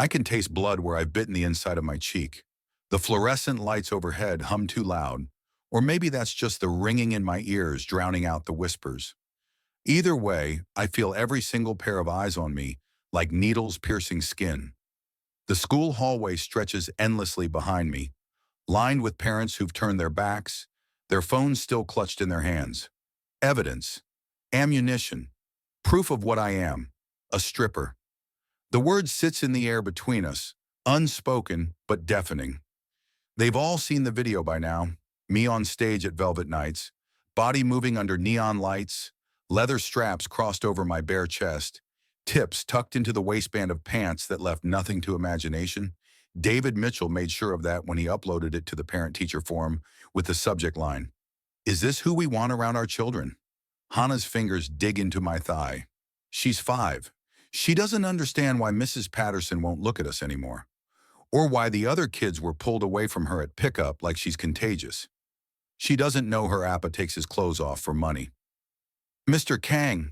I can taste blood where I've bitten the inside of my cheek. The fluorescent lights overhead hum too loud, or maybe that's just the ringing in my ears drowning out the whispers. Either way, I feel every single pair of eyes on me, like needles piercing skin. The school hallway stretches endlessly behind me, lined with parents who've turned their backs, their phones still clutched in their hands. Evidence, ammunition, proof of what I am, a stripper. The word sits in the air between us, unspoken but deafening. They've all seen the video by now, me on stage at Velvet Nights, body moving under neon lights, leather straps crossed over my bare chest, tips tucked into the waistband of pants that left nothing to imagination. David Mitchell made sure of that when he uploaded it to the parent-teacher forum with the subject line, "Is this who we want around our children?" Hannah's fingers dig into my thigh. She's 5. She doesn't understand why Mrs. Patterson won't look at us anymore, or why the other kids were pulled away from her at pickup like she's contagious. She doesn't know her appa takes his clothes off for money. "Mr. Kang,"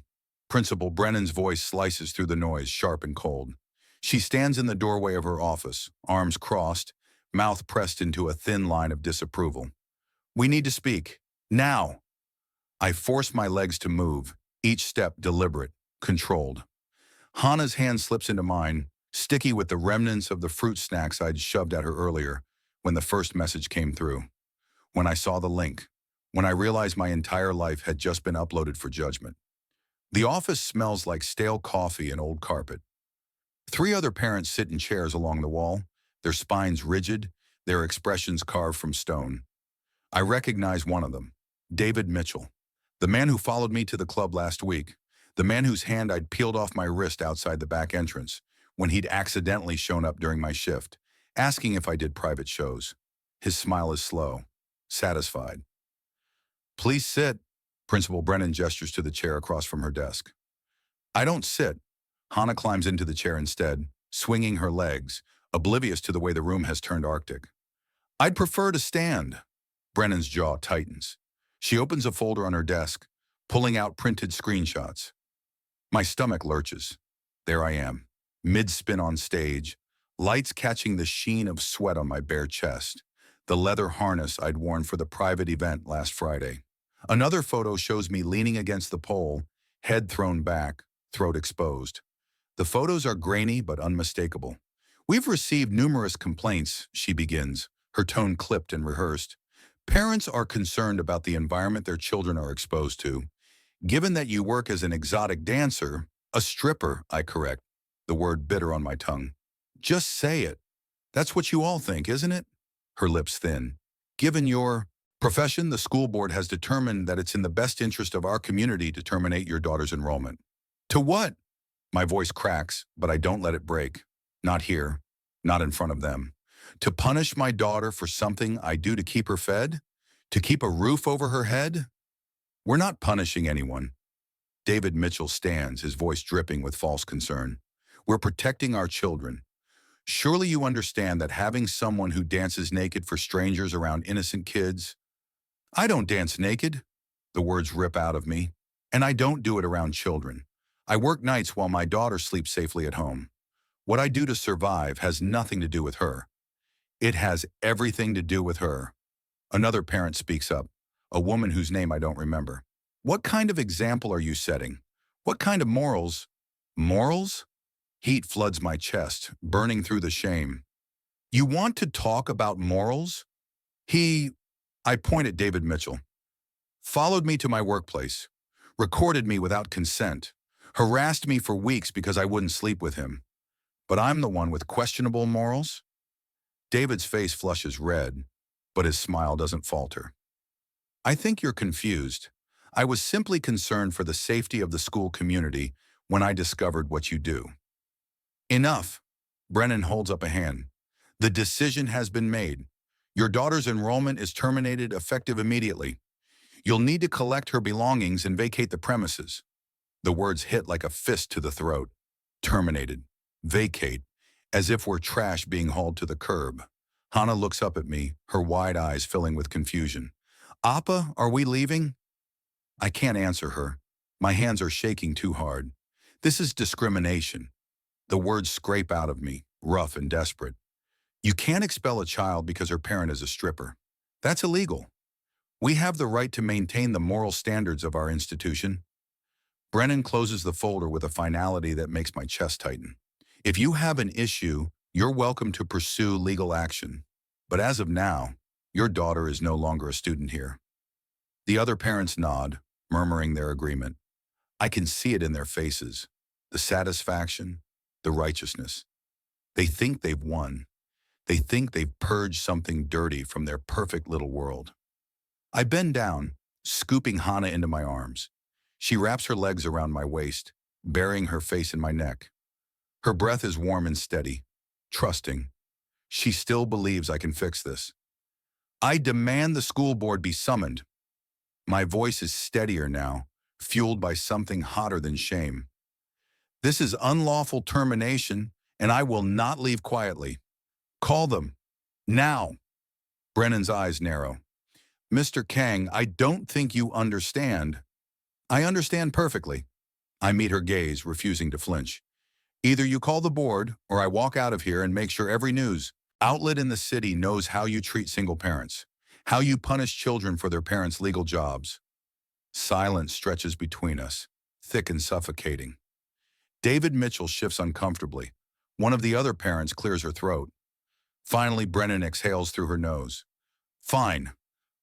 Principal Brennan's voice slices through the noise, sharp and cold. She stands in the doorway of her office, arms crossed, mouth pressed into a thin line of disapproval. "We need to speak. Now." I force my legs to move, each step deliberate, controlled. Hannah's hand slips into mine, sticky with the remnants of the fruit snacks I'd shoved at her earlier when the first message came through. When I saw the link, when I realized my entire life had just been uploaded for judgment. The office smells like stale coffee and old carpet. 3 other parents sit in chairs along the wall, their spines rigid, their expressions carved from stone. I recognize one of them, David Mitchell, the man who followed me to the club last week, the man whose hand I'd peeled off my wrist outside the back entrance when he'd accidentally shown up during my shift, asking if I did private shows. His smile is slow, satisfied. "Please sit," Principal Brennan gestures to the chair across from her desk. I don't sit. Hannah climbs into the chair instead, swinging her legs, oblivious to the way the room has turned arctic. "I'd prefer to stand." Brennan's jaw tightens. She opens a folder on her desk, pulling out printed screenshots. My stomach lurches. There I am, mid-spin on stage, lights catching the sheen of sweat on my bare chest, the leather harness I'd worn for the private event last Friday. Another photo shows me leaning against the pole, head thrown back, throat exposed. The photos are grainy but unmistakable. "We've received numerous complaints," she begins, her tone clipped and rehearsed. "Parents are concerned about the environment their children are exposed to. Given that you work as an exotic dancer, a stripper," I correct, the word bitter on my tongue. "Just say it. That's what you all think, isn't it?" Her lips thin. "Given your profession, the school board has determined that it's in the best interest of our community to terminate your daughter's enrollment." "To what?" My voice cracks, but I don't let it break. Not here. Not in front of them. "To punish my daughter for something I do to keep her fed? To keep a roof over her head?" "We're not punishing anyone." David Mitchell stands, his voice dripping with false concern. "We're protecting our children. Surely you understand that having someone who dances naked for strangers around innocent kids—" "I don't dance naked." The words rip out of me. "And I don't do it around children. I work nights while my daughter sleeps safely at home. What I do to survive has nothing to do with her. It has everything to do with her." Another parent speaks up, a woman whose name I don't remember. "What kind of example are you setting? What kind of morals?" "Morals?" Heat floods my chest, burning through the shame. "You want to talk about morals? He," I point at David Mitchell, "followed me to my workplace, recorded me without consent, harassed me for weeks because I wouldn't sleep with him. But I'm the one with questionable morals?" David's face flushes red, but his smile doesn't falter. "I think you're confused. I was simply concerned for the safety of the school community when I discovered what you do." "Enough." Brennan holds up a hand. "The decision has been made. Your daughter's enrollment is terminated effective immediately. You'll need to collect her belongings and vacate the premises." The words hit like a fist to the throat. Terminated. Vacate. As if we're trash being hauled to the curb. Hannah looks up at me, her wide eyes filling with confusion. "Appa, are we leaving?" I can't answer her. My hands are shaking too hard. This is discrimination. The words scrape out of me, rough and desperate. You can't expel a child because her parent is a stripper. That's illegal. We have the right to maintain the moral standards of our institution. Brennan closes the folder with a finality that makes my chest tighten. If you have an issue, you're welcome to pursue legal action. But as of now, your daughter is no longer a student here. The other parents nod, murmuring their agreement. I can see it in their faces. The satisfaction, the righteousness. They think they've won. They think they've purged something dirty from their perfect little world. I bend down, scooping Hannah into my arms. She wraps her legs around my waist, burying her face in my neck. Her breath is warm and steady, trusting. She still believes I can fix this. I demand the school board be summoned. My voice is steadier now, fueled by something hotter than shame. This is unlawful termination, and I will not leave quietly. Call them. Now. Brennan's eyes narrow. Mr. Kang, I don't think you understand. I understand perfectly. I meet her gaze, refusing to flinch. Either you call the board, or I walk out of here and make sure every news outlet in the city knows how you treat single parents, how you punish children for their parents' legal jobs. Silence stretches between us, thick and suffocating. David Mitchell shifts uncomfortably. One of the other parents clears her throat. Finally, Brennan exhales through her nose. Fine.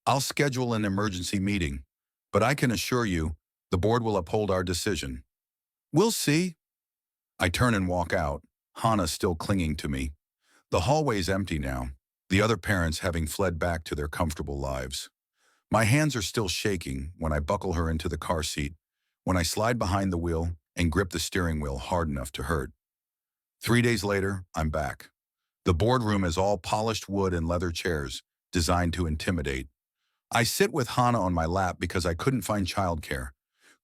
I'll schedule an emergency meeting, but I can assure you, the board will uphold our decision. We'll see. I turn and walk out, Hannah still clinging to me. The hallway's empty now, the other parents having fled back to their comfortable lives. My hands are still shaking when I buckle her into the car seat, when I slide behind the wheel and grip the steering wheel hard enough to hurt. 3 days later, I'm back. The boardroom is all polished wood and leather chairs, designed to intimidate. I sit with Hannah on my lap because I couldn't find childcare,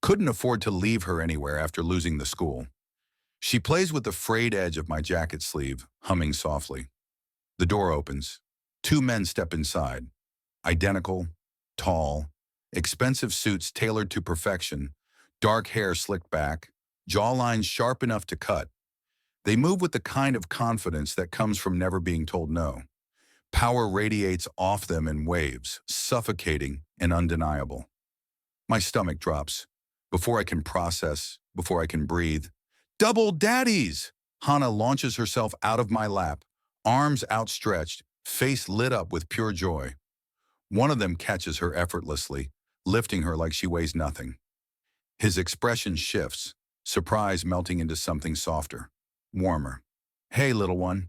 couldn't afford to leave her anywhere after losing the school. She plays with the frayed edge of my jacket sleeve, humming softly. The door opens. 2 men step inside. Identical, tall, expensive suits tailored to perfection, dark hair slicked back, jawlines sharp enough to cut. They move with the kind of confidence that comes from never being told no. Power radiates off them in waves, suffocating and undeniable. My stomach drops. Before I can process, before I can breathe. Double Daddies! Hannah launches herself out of my lap, arms outstretched, face lit up with pure joy. One of them catches her effortlessly, lifting her like she weighs nothing. His expression shifts, surprise melting into something softer, warmer. Hey, little one.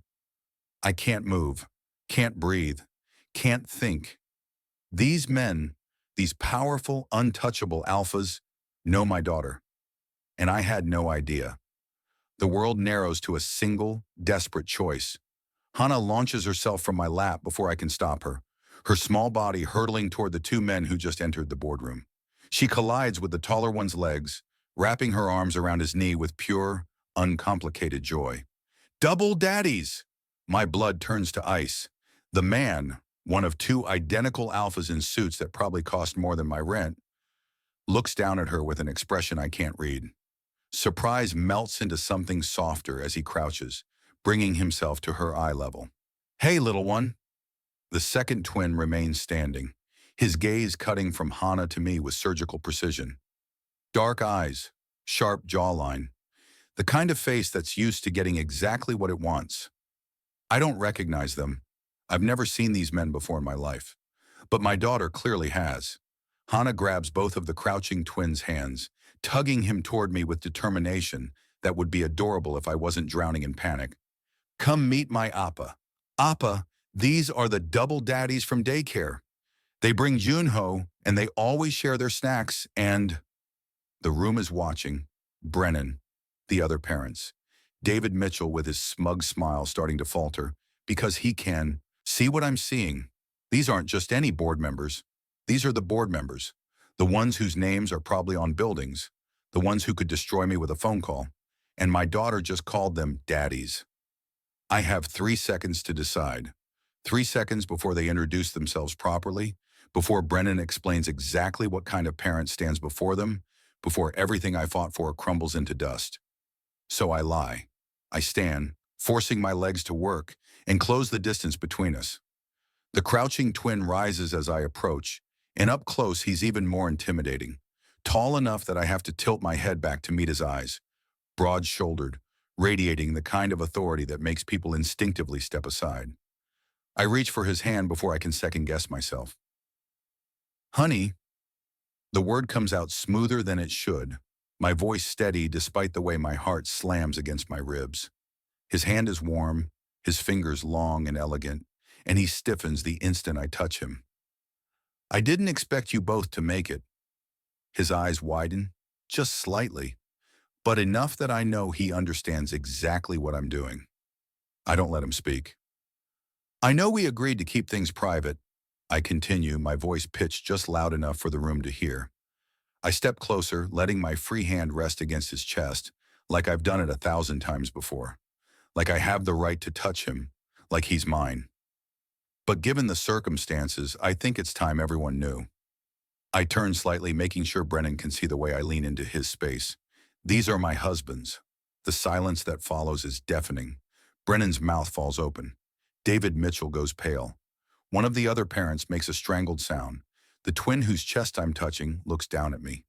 I can't move, can't breathe, can't think. These men, these powerful, untouchable alphas, know my daughter. And I had no idea. The world narrows to a single, desperate choice. Hannah launches herself from my lap before I can stop her, her small body hurtling toward the 2 men who just entered the boardroom. She collides with the taller one's legs, wrapping her arms around his knee with pure, uncomplicated joy. Double Daddies! My blood turns to ice. The man, one of 2 identical alphas in suits that probably cost more than my rent, looks down at her with an expression I can't read. Surprise melts into something softer as he crouches, bringing himself to her eye level. Hey, little one. The second twin remains standing, his gaze cutting from Hannah to me with surgical precision. Dark eyes, sharp jawline, the kind of face that's used to getting exactly what it wants. I don't recognize them. I've never seen these men before in my life. But my daughter clearly has. Hannah grabs both of the crouching twins' hands, tugging him toward me with determination that would be adorable if I wasn't drowning in panic. Come meet my Appa. Appa, these are the double daddies from daycare. They bring Junho, and they always share their snacks, and... The room is watching. Brennan, the other parents. David Mitchell with his smug smile starting to falter, because he can see what I'm seeing. These aren't just any board members. These are the board members. The ones whose names are probably on buildings. The ones who could destroy me with a phone call. And my daughter just called them daddies. I have 3 seconds to decide. 3 seconds before they introduce themselves properly, before Brennan explains exactly what kind of parent stands before them, before everything I fought for crumbles into dust. So I lie. I stand, forcing my legs to work and close the distance between us. The crouching twin rises as I approach, and up close he's even more intimidating. Tall enough that I have to tilt my head back to meet his eyes, broad-shouldered, radiating the kind of authority that makes people instinctively step aside. I reach for his hand before I can second-guess myself. "Honey," the word comes out smoother than it should, my voice steady despite the way my heart slams against my ribs. His hand is warm, his fingers long and elegant, and he stiffens the instant I touch him. "I didn't expect you both to make it." His eyes widen, just slightly, but enough that I know he understands exactly what I'm doing. I don't let him speak. "I know we agreed to keep things private." I continue, my voice pitched just loud enough for the room to hear. I step closer, letting my free hand rest against his chest, like I've done it 1,000 times before. Like I have the right to touch him, like he's mine. But given the circumstances, I think it's time everyone knew. I turn slightly, making sure Brennan can see the way I lean into his space. "These are my husbands." The silence that follows is deafening. Brennan's mouth falls open. David Mitchell goes pale. One of the other parents makes a strangled sound. The twin whose chest I'm touching looks down at me.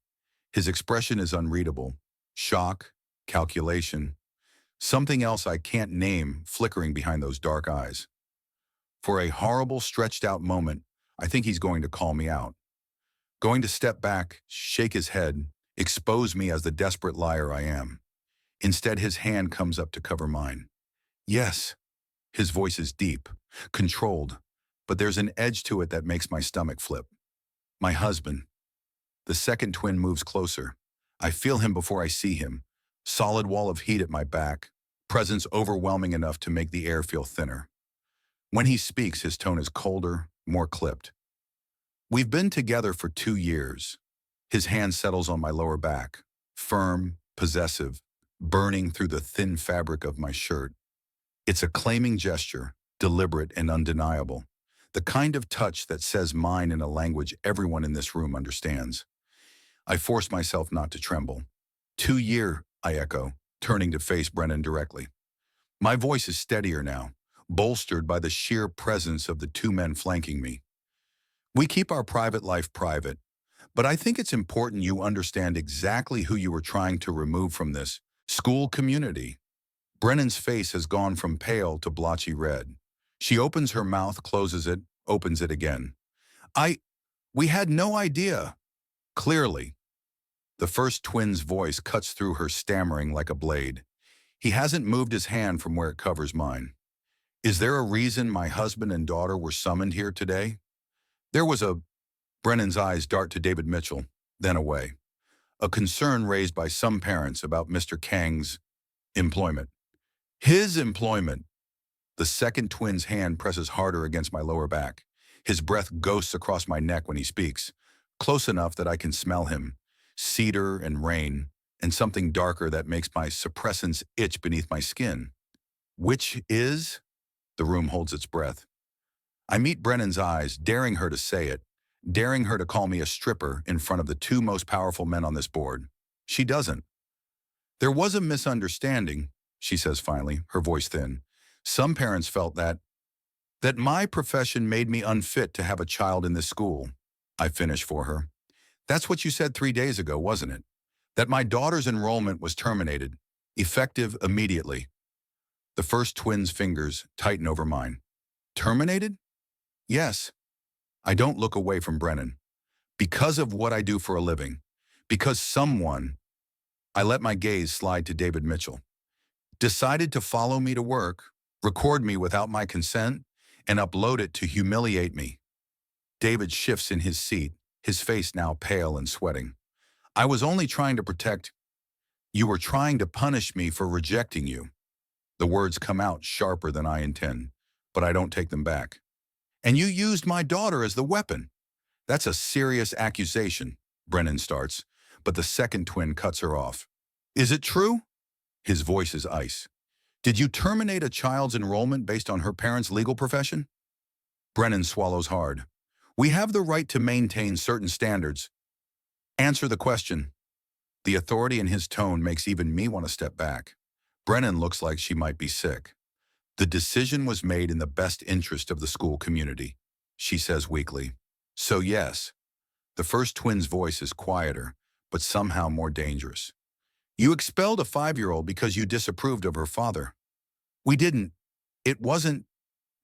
His expression is unreadable. Shock, calculation, something else I can't name flickering behind those dark eyes. For a horrible, stretched-out moment, I think he's going to call me out. Going to step back, shake his head, expose me as the desperate liar I am. Instead, his hand comes up to cover mine. "Yes." His voice is deep, controlled, but there's an edge to it that makes my stomach flip. "My husband." The second twin moves closer. I feel him before I see him. Solid wall of heat at my back, presence overwhelming enough to make the air feel thinner. When he speaks, his tone is colder, more clipped. "We've been together for 2 years. His hand settles on my lower back, firm, possessive, burning through the thin fabric of my shirt. It's a claiming gesture, deliberate and undeniable. The kind of touch that says mine in a language everyone in this room understands. I force myself not to tremble. 2 year, I echo, turning to face Brennan directly. My voice is steadier now, bolstered by the sheer presence of the 2 men flanking me. "We keep our private life private, but I think it's important you understand exactly who you were trying to remove from this school community." Brennan's face has gone from pale to blotchy red. She opens her mouth, closes it, opens it again. We had no idea." Clearly. The first twin's voice cuts through her, stammering like a blade. He hasn't moved his hand from where it covers mine. "Is there a reason my husband and daughter were summoned here today?" There was a... Brennan's eyes dart to David Mitchell, then away. A concern raised by some parents about Mr. Kang's employment. "His employment." The second twin's hand presses harder against my lower back. His breath ghosts across my neck when he speaks, close enough that I can smell him. Cedar and rain, and something darker that makes my suppressants itch beneath my skin. "Which is?" The room holds its breath. I meet Brennan's eyes, daring her to say it, daring her to call me a stripper in front of the 2 most powerful men on this board. She doesn't. "There was a misunderstanding," she says finally, her voice thin. "Some parents felt that my profession made me unfit to have a child in this school." I finish for her. "That's what you said 3 days ago, wasn't it? That my daughter's enrollment was terminated, effective immediately." The first twin's fingers tighten over mine. "Terminated?" "Yes." I don't look away from Brennan. "Because of what I do for a living. Because someone," I let my gaze slide to David Mitchell, "decided to follow me to work, record me without my consent, and upload it to humiliate me." David shifts in his seat, his face now pale and sweating. "I was only trying to protect..." "You were trying to punish me for rejecting you." The words come out sharper than I intend, but I don't take them back. "And you used my daughter as the weapon." "That's a serious accusation," Brennan starts, but the second twin cuts her off. "Is it true?" His voice is ice. "Did you terminate a child's enrollment based on her parents' legal profession?" Brennan swallows hard. "We have the right to maintain certain standards." "Answer the question." The authority in his tone makes even me want to step back. Brennan looks like she might be sick. The decision was made in the best interest of the school community, she says weakly. So yes, the first twin's voice is quieter, but somehow more dangerous. You expelled a 5-year-old because you disapproved of her father. We didn't. It wasn't.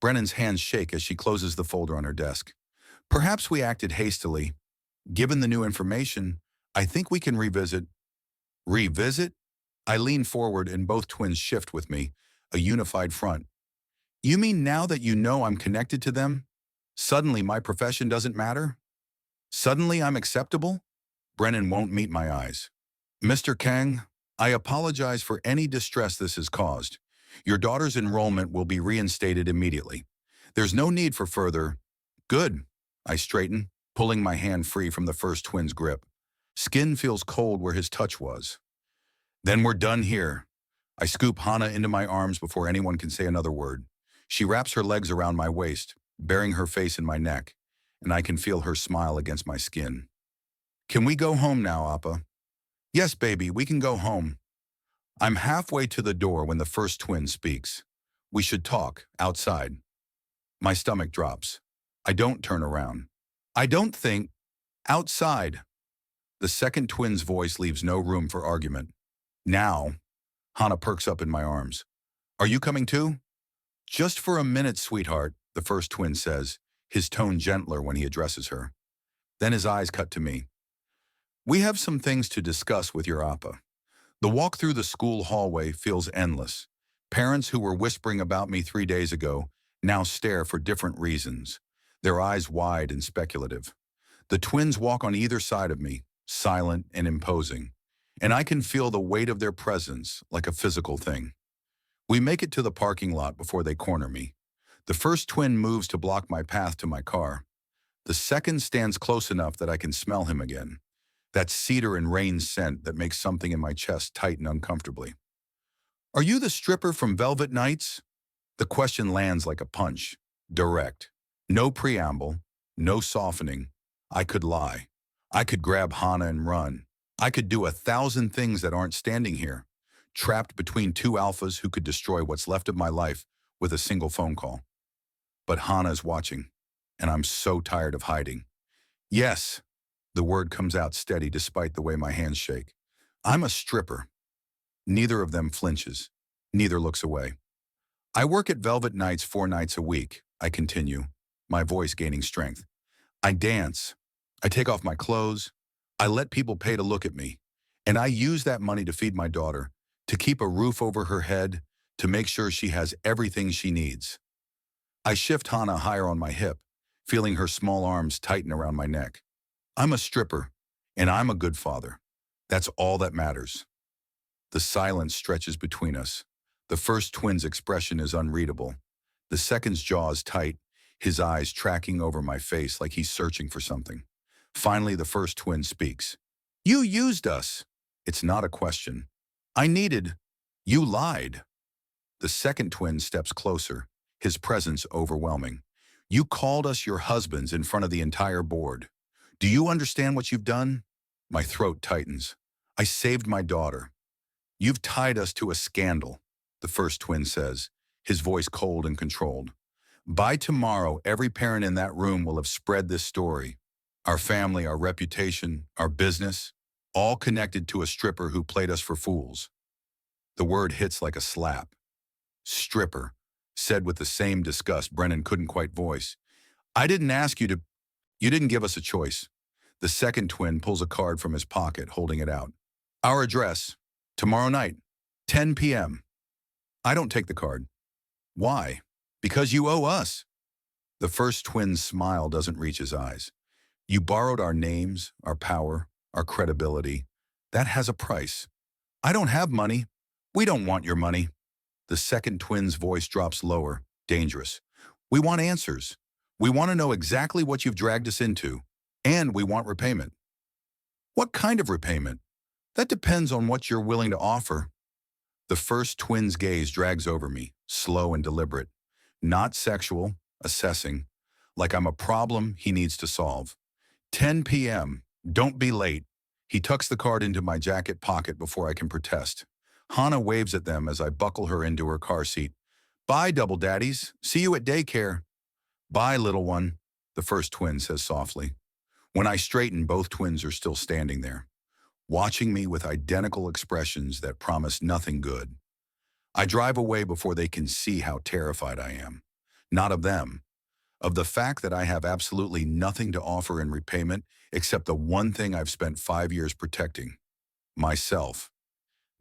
Brennan's hands shake as she closes the folder on her desk. Perhaps we acted hastily. Given the new information, I think we can revisit. Revisit? I lean forward and both twins shift with me, a unified front. You mean now that you know I'm connected to them, suddenly my profession doesn't matter? Suddenly I'm acceptable? Brennan won't meet my eyes. Mr. Kang, I apologize for any distress this has caused. Your daughter's enrollment will be reinstated immediately. There's no need for further. Good. I straighten, pulling my hand free from the first twin's grip. Skin feels cold where his touch was. Then we're done here. I scoop Hana into my arms before anyone can say another word. She wraps her legs around my waist, burying her face in my neck, and I can feel her smile against my skin. Can we go home now, Appa? Yes, baby, we can go home. I'm halfway to the door when the first twin speaks. We should talk, outside. My stomach drops. I don't turn around. I don't think. Outside. The second twin's voice leaves no room for argument. Now. Hana perks up in my arms. Are you coming too? Just for a minute, sweetheart, the first twin says, his tone gentler when he addresses her. Then his eyes cut to me. We have some things to discuss with your Appa. The walk through the school hallway feels endless. Parents who were whispering about me 3 days ago now stare for different reasons, their eyes wide and speculative. The twins walk on either side of me, silent and imposing, and I can feel the weight of their presence like a physical thing. We make it to the parking lot before they corner me. The first twin moves to block my path to my car. The second stands close enough that I can smell him again. That cedar and rain scent that makes something in my chest tighten uncomfortably. Are you the stripper from Velvet Nights? The question lands like a punch, direct. No preamble, no softening. I could lie. I could grab Hana and run. I could do 1,000 things that aren't standing here, trapped between two alphas who could destroy what's left of my life with a single phone call. But Hana is watching, and I'm so tired of hiding. Yes, the word comes out steady despite the way my hands shake. I'm a stripper. Neither of them flinches. Neither looks away. I work at Velvet Nights 4 nights a week, I continue, my voice gaining strength. I dance. I take off my clothes. I let people pay to look at me. And I use that money to feed my daughter, to keep a roof over her head, to make sure she has everything she needs. I shift Hana higher on my hip, feeling her small arms tighten around my neck. I'm a stripper, and I'm a good father. That's all that matters. The silence stretches between us. The first twin's expression is unreadable. The second's jaw is tight, his eyes tracking over my face like he's searching for something. Finally, the first twin speaks. You used us. It's not a question. You lied. The second twin steps closer, his presence overwhelming. You called us your husbands in front of the entire board. Do you understand what you've done? My throat tightens. I saved my daughter. You've tied us to a scandal, the first twin says, his voice cold and controlled. By tomorrow, every parent in that room will have spread this story. Our family, our reputation, our business, all connected to a stripper who played us for fools. The word hits like a slap. Stripper, said with the same disgust Brennan couldn't quite voice. I didn't ask you to. You didn't give us a choice. The second twin pulls a card from his pocket, holding it out. Our address, tomorrow night, 10 p.m. I don't take the card. Why? Because you owe us. The first twin's smile doesn't reach his eyes. You borrowed our names, our power, our credibility. That has a price. I don't have money. We don't want your money. The second twin's voice drops lower, dangerous. We want answers. We want to know exactly what you've dragged us into, and we want repayment. What kind of repayment? That depends on what you're willing to offer. The first twin's gaze drags over me, slow and deliberate. Not sexual, assessing, like I'm a problem he needs to solve. 10 p.m. Don't be late. He tucks the card into my jacket pocket before I can protest. Hana waves at them as I buckle her into her car seat. Bye, double daddies. See you at daycare. Bye, little one, the first twin says softly. When I straighten, both twins are still standing there, watching me with identical expressions that promise nothing good. I drive away before they can see how terrified I am. Not of them, of the fact that I have absolutely nothing to offer in repayment except the one thing I've spent 5 years protecting, myself.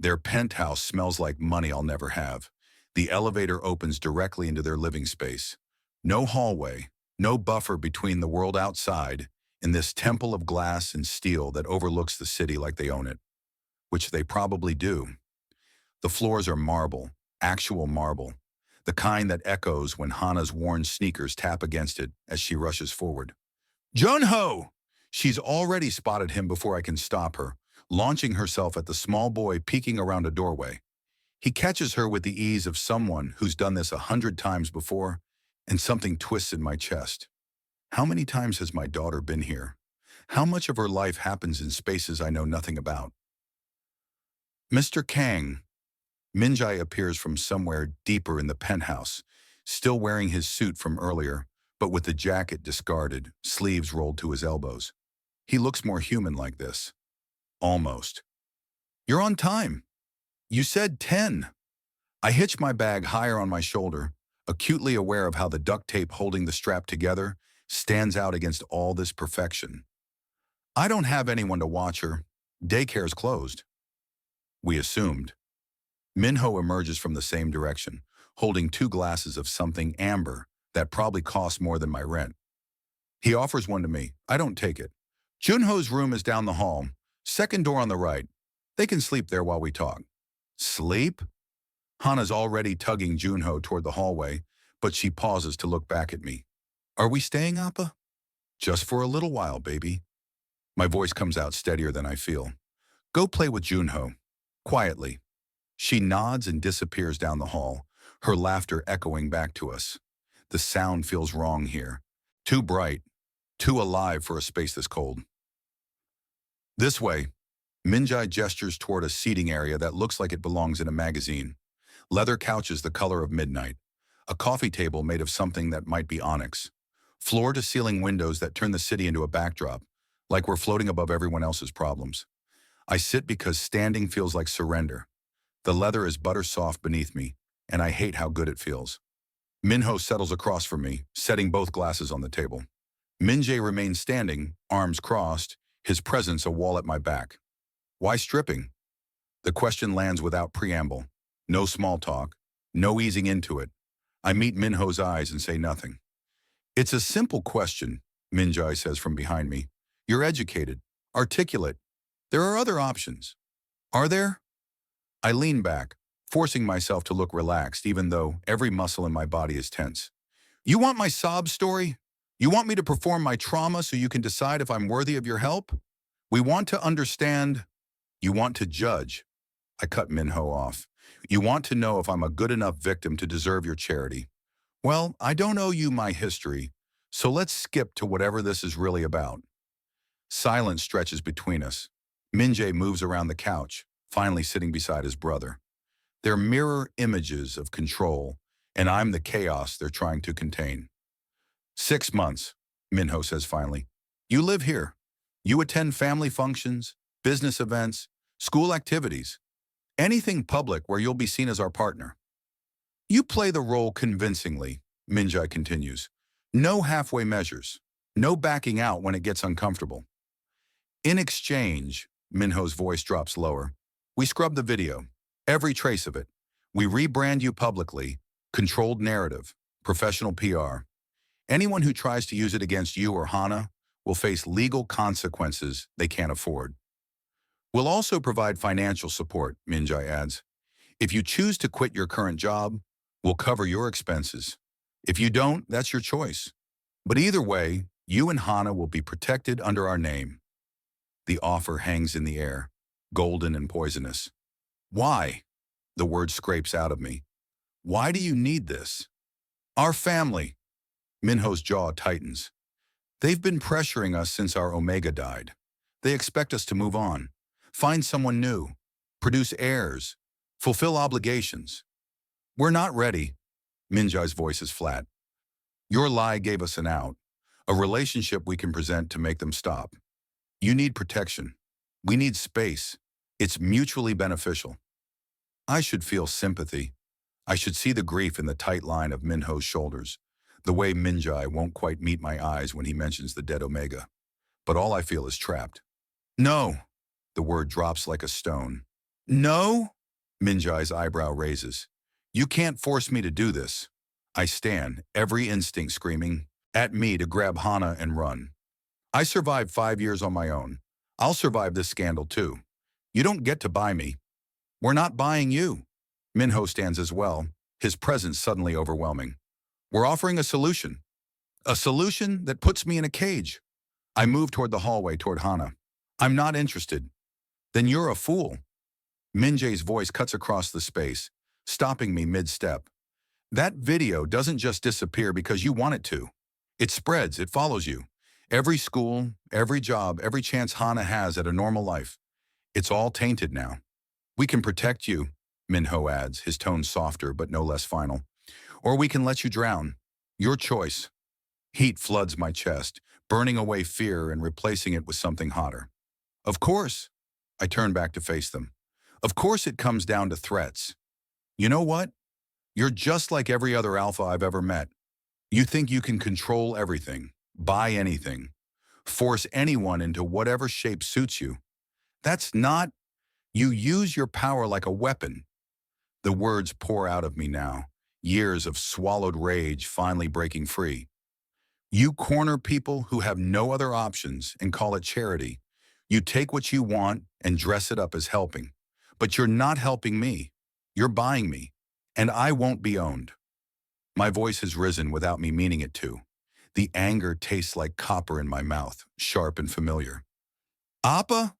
Their penthouse smells like money I'll never have. The elevator opens directly into their living space. No hallway, no buffer between the world outside and this temple of glass and steel that overlooks the city like they own it, which they probably do. The floors are marble, actual marble, the kind that echoes when Hana's worn sneakers tap against it as she rushes forward. Junho! She's already spotted him before I can stop her, launching herself at the small boy peeking around a doorway. He catches her with the ease of someone who's done this 100 times before, and something twists in my chest. How many times has my daughter been here? How much of her life happens in spaces I know nothing about? Mr. Kang. Minjai appears from somewhere deeper in the penthouse, still wearing his suit from earlier, but with the jacket discarded, sleeves rolled to his elbows. He looks more human like this. Almost. You're on time. You said 10. I hitch my bag higher on my shoulder, acutely aware of how the duct tape holding the strap together stands out against all this perfection. I don't have anyone to watch her. Daycare's closed. We assumed. Minho emerges from the same direction, holding 2 glasses of something amber that probably costs more than my rent. He offers one to me. I don't take it. Junho's room is down the hall, second door on the right. They can sleep there while we talk. Sleep? Hana's already tugging Junho toward the hallway, but she pauses to look back at me. Are we staying, Appa? Just for a little while, baby. My voice comes out steadier than I feel. Go play with Junho. Quietly. She nods and disappears down the hall, her laughter echoing back to us. The sound feels wrong here. Too bright, too alive for a space this cold. This way. Minjai gestures toward a seating area that looks like it belongs in a magazine. Leather couches the color of midnight. A coffee table made of something that might be onyx. Floor-to-ceiling windows that turn the city into a backdrop, like we're floating above everyone else's problems. I sit because standing feels like surrender. The leather is butter soft beneath me, and I hate how good it feels. Minho settles across from me, setting both glasses on the table. Minjae remains standing, arms crossed, his presence a wall at my back. Why stripping? The question lands without preamble. No small talk, no easing into it. I meet Minho's eyes and say nothing. It's a simple question, Minjai says from behind me. You're educated, articulate. There are other options. Are there? I lean back, forcing myself to look relaxed even though every muscle in my body is tense. You want my sob story? You want me to perform my trauma so you can decide if I'm worthy of your help? We want to understand. You want to judge. I cut Minho off. You want to know if I'm a good enough victim to deserve your charity. Well, I don't owe you my history, so let's skip to whatever this is really about. Silence stretches between us. Minjae moves around the couch, finally sitting beside his brother. They're mirror images of control, and I'm the chaos they're trying to contain. 6 months, Minho says finally. You live here. You attend family functions, business events, school activities, anything public where you'll be seen as our partner. You play the role convincingly, Minjai continues. No halfway measures. No backing out when it gets uncomfortable. In exchange, Minho's voice drops lower. We scrub the video, every trace of it. We rebrand you publicly, controlled narrative, professional PR. Anyone who tries to use it against you or Hana will face legal consequences they can't afford. We'll also provide financial support, Minjai adds. If you choose to quit your current job, we'll cover your expenses. If you don't, that's your choice. But either way, you and Hana will be protected under our name. The offer hangs in the air, golden and poisonous. Why? The word scrapes out of me. Why do you need this? Our family. Minho's jaw tightens. They've been pressuring us since our Omega died. They expect us to move on, find someone new, produce heirs, fulfill obligations. We're not ready. Minjai's voice is flat. Your lie gave us an out, a relationship we can present to make them stop. You need protection. We need space. It's mutually beneficial. I should feel sympathy. I should see the grief in the tight line of Minho's shoulders, the way Minjai won't quite meet my eyes when he mentions the dead Omega. But all I feel is trapped. No! The word drops like a stone. No? Minjai's eyebrow raises. You can't force me to do this. I stand, every instinct screaming at me to grab Hana and run. I survived 5 years on my own. I'll survive this scandal too. You don't get to buy me. We're not buying you. Minho stands as well, his presence suddenly overwhelming. We're offering a solution. A solution that puts me in a cage. I move toward the hallway toward Hana. I'm not interested. Then you're a fool. Minjai's voice cuts across the space, stopping me mid-step. That video doesn't just disappear because you want it to. It spreads, it follows you. Every school, every job, every chance Hana has at a normal life. It's all tainted now. We can protect you, Minho adds, his tone softer but no less final. Or we can let you drown. Your choice. Heat floods my chest, burning away fear and replacing it with something hotter. Of course. I turn back to face them. Of course it comes down to threats. You know what? You're just like every other alpha I've ever met. You think you can control everything, buy anything, force anyone into whatever shape suits you. That's not. You use your power like a weapon. The words pour out of me now, years of swallowed rage finally breaking free. You corner people who have no other options and call it charity. You take what you want and dress it up as helping. But you're not helping me. You're buying me. And I won't be owned. My voice has risen without me meaning it to. The anger tastes like copper in my mouth, sharp and familiar. Appa?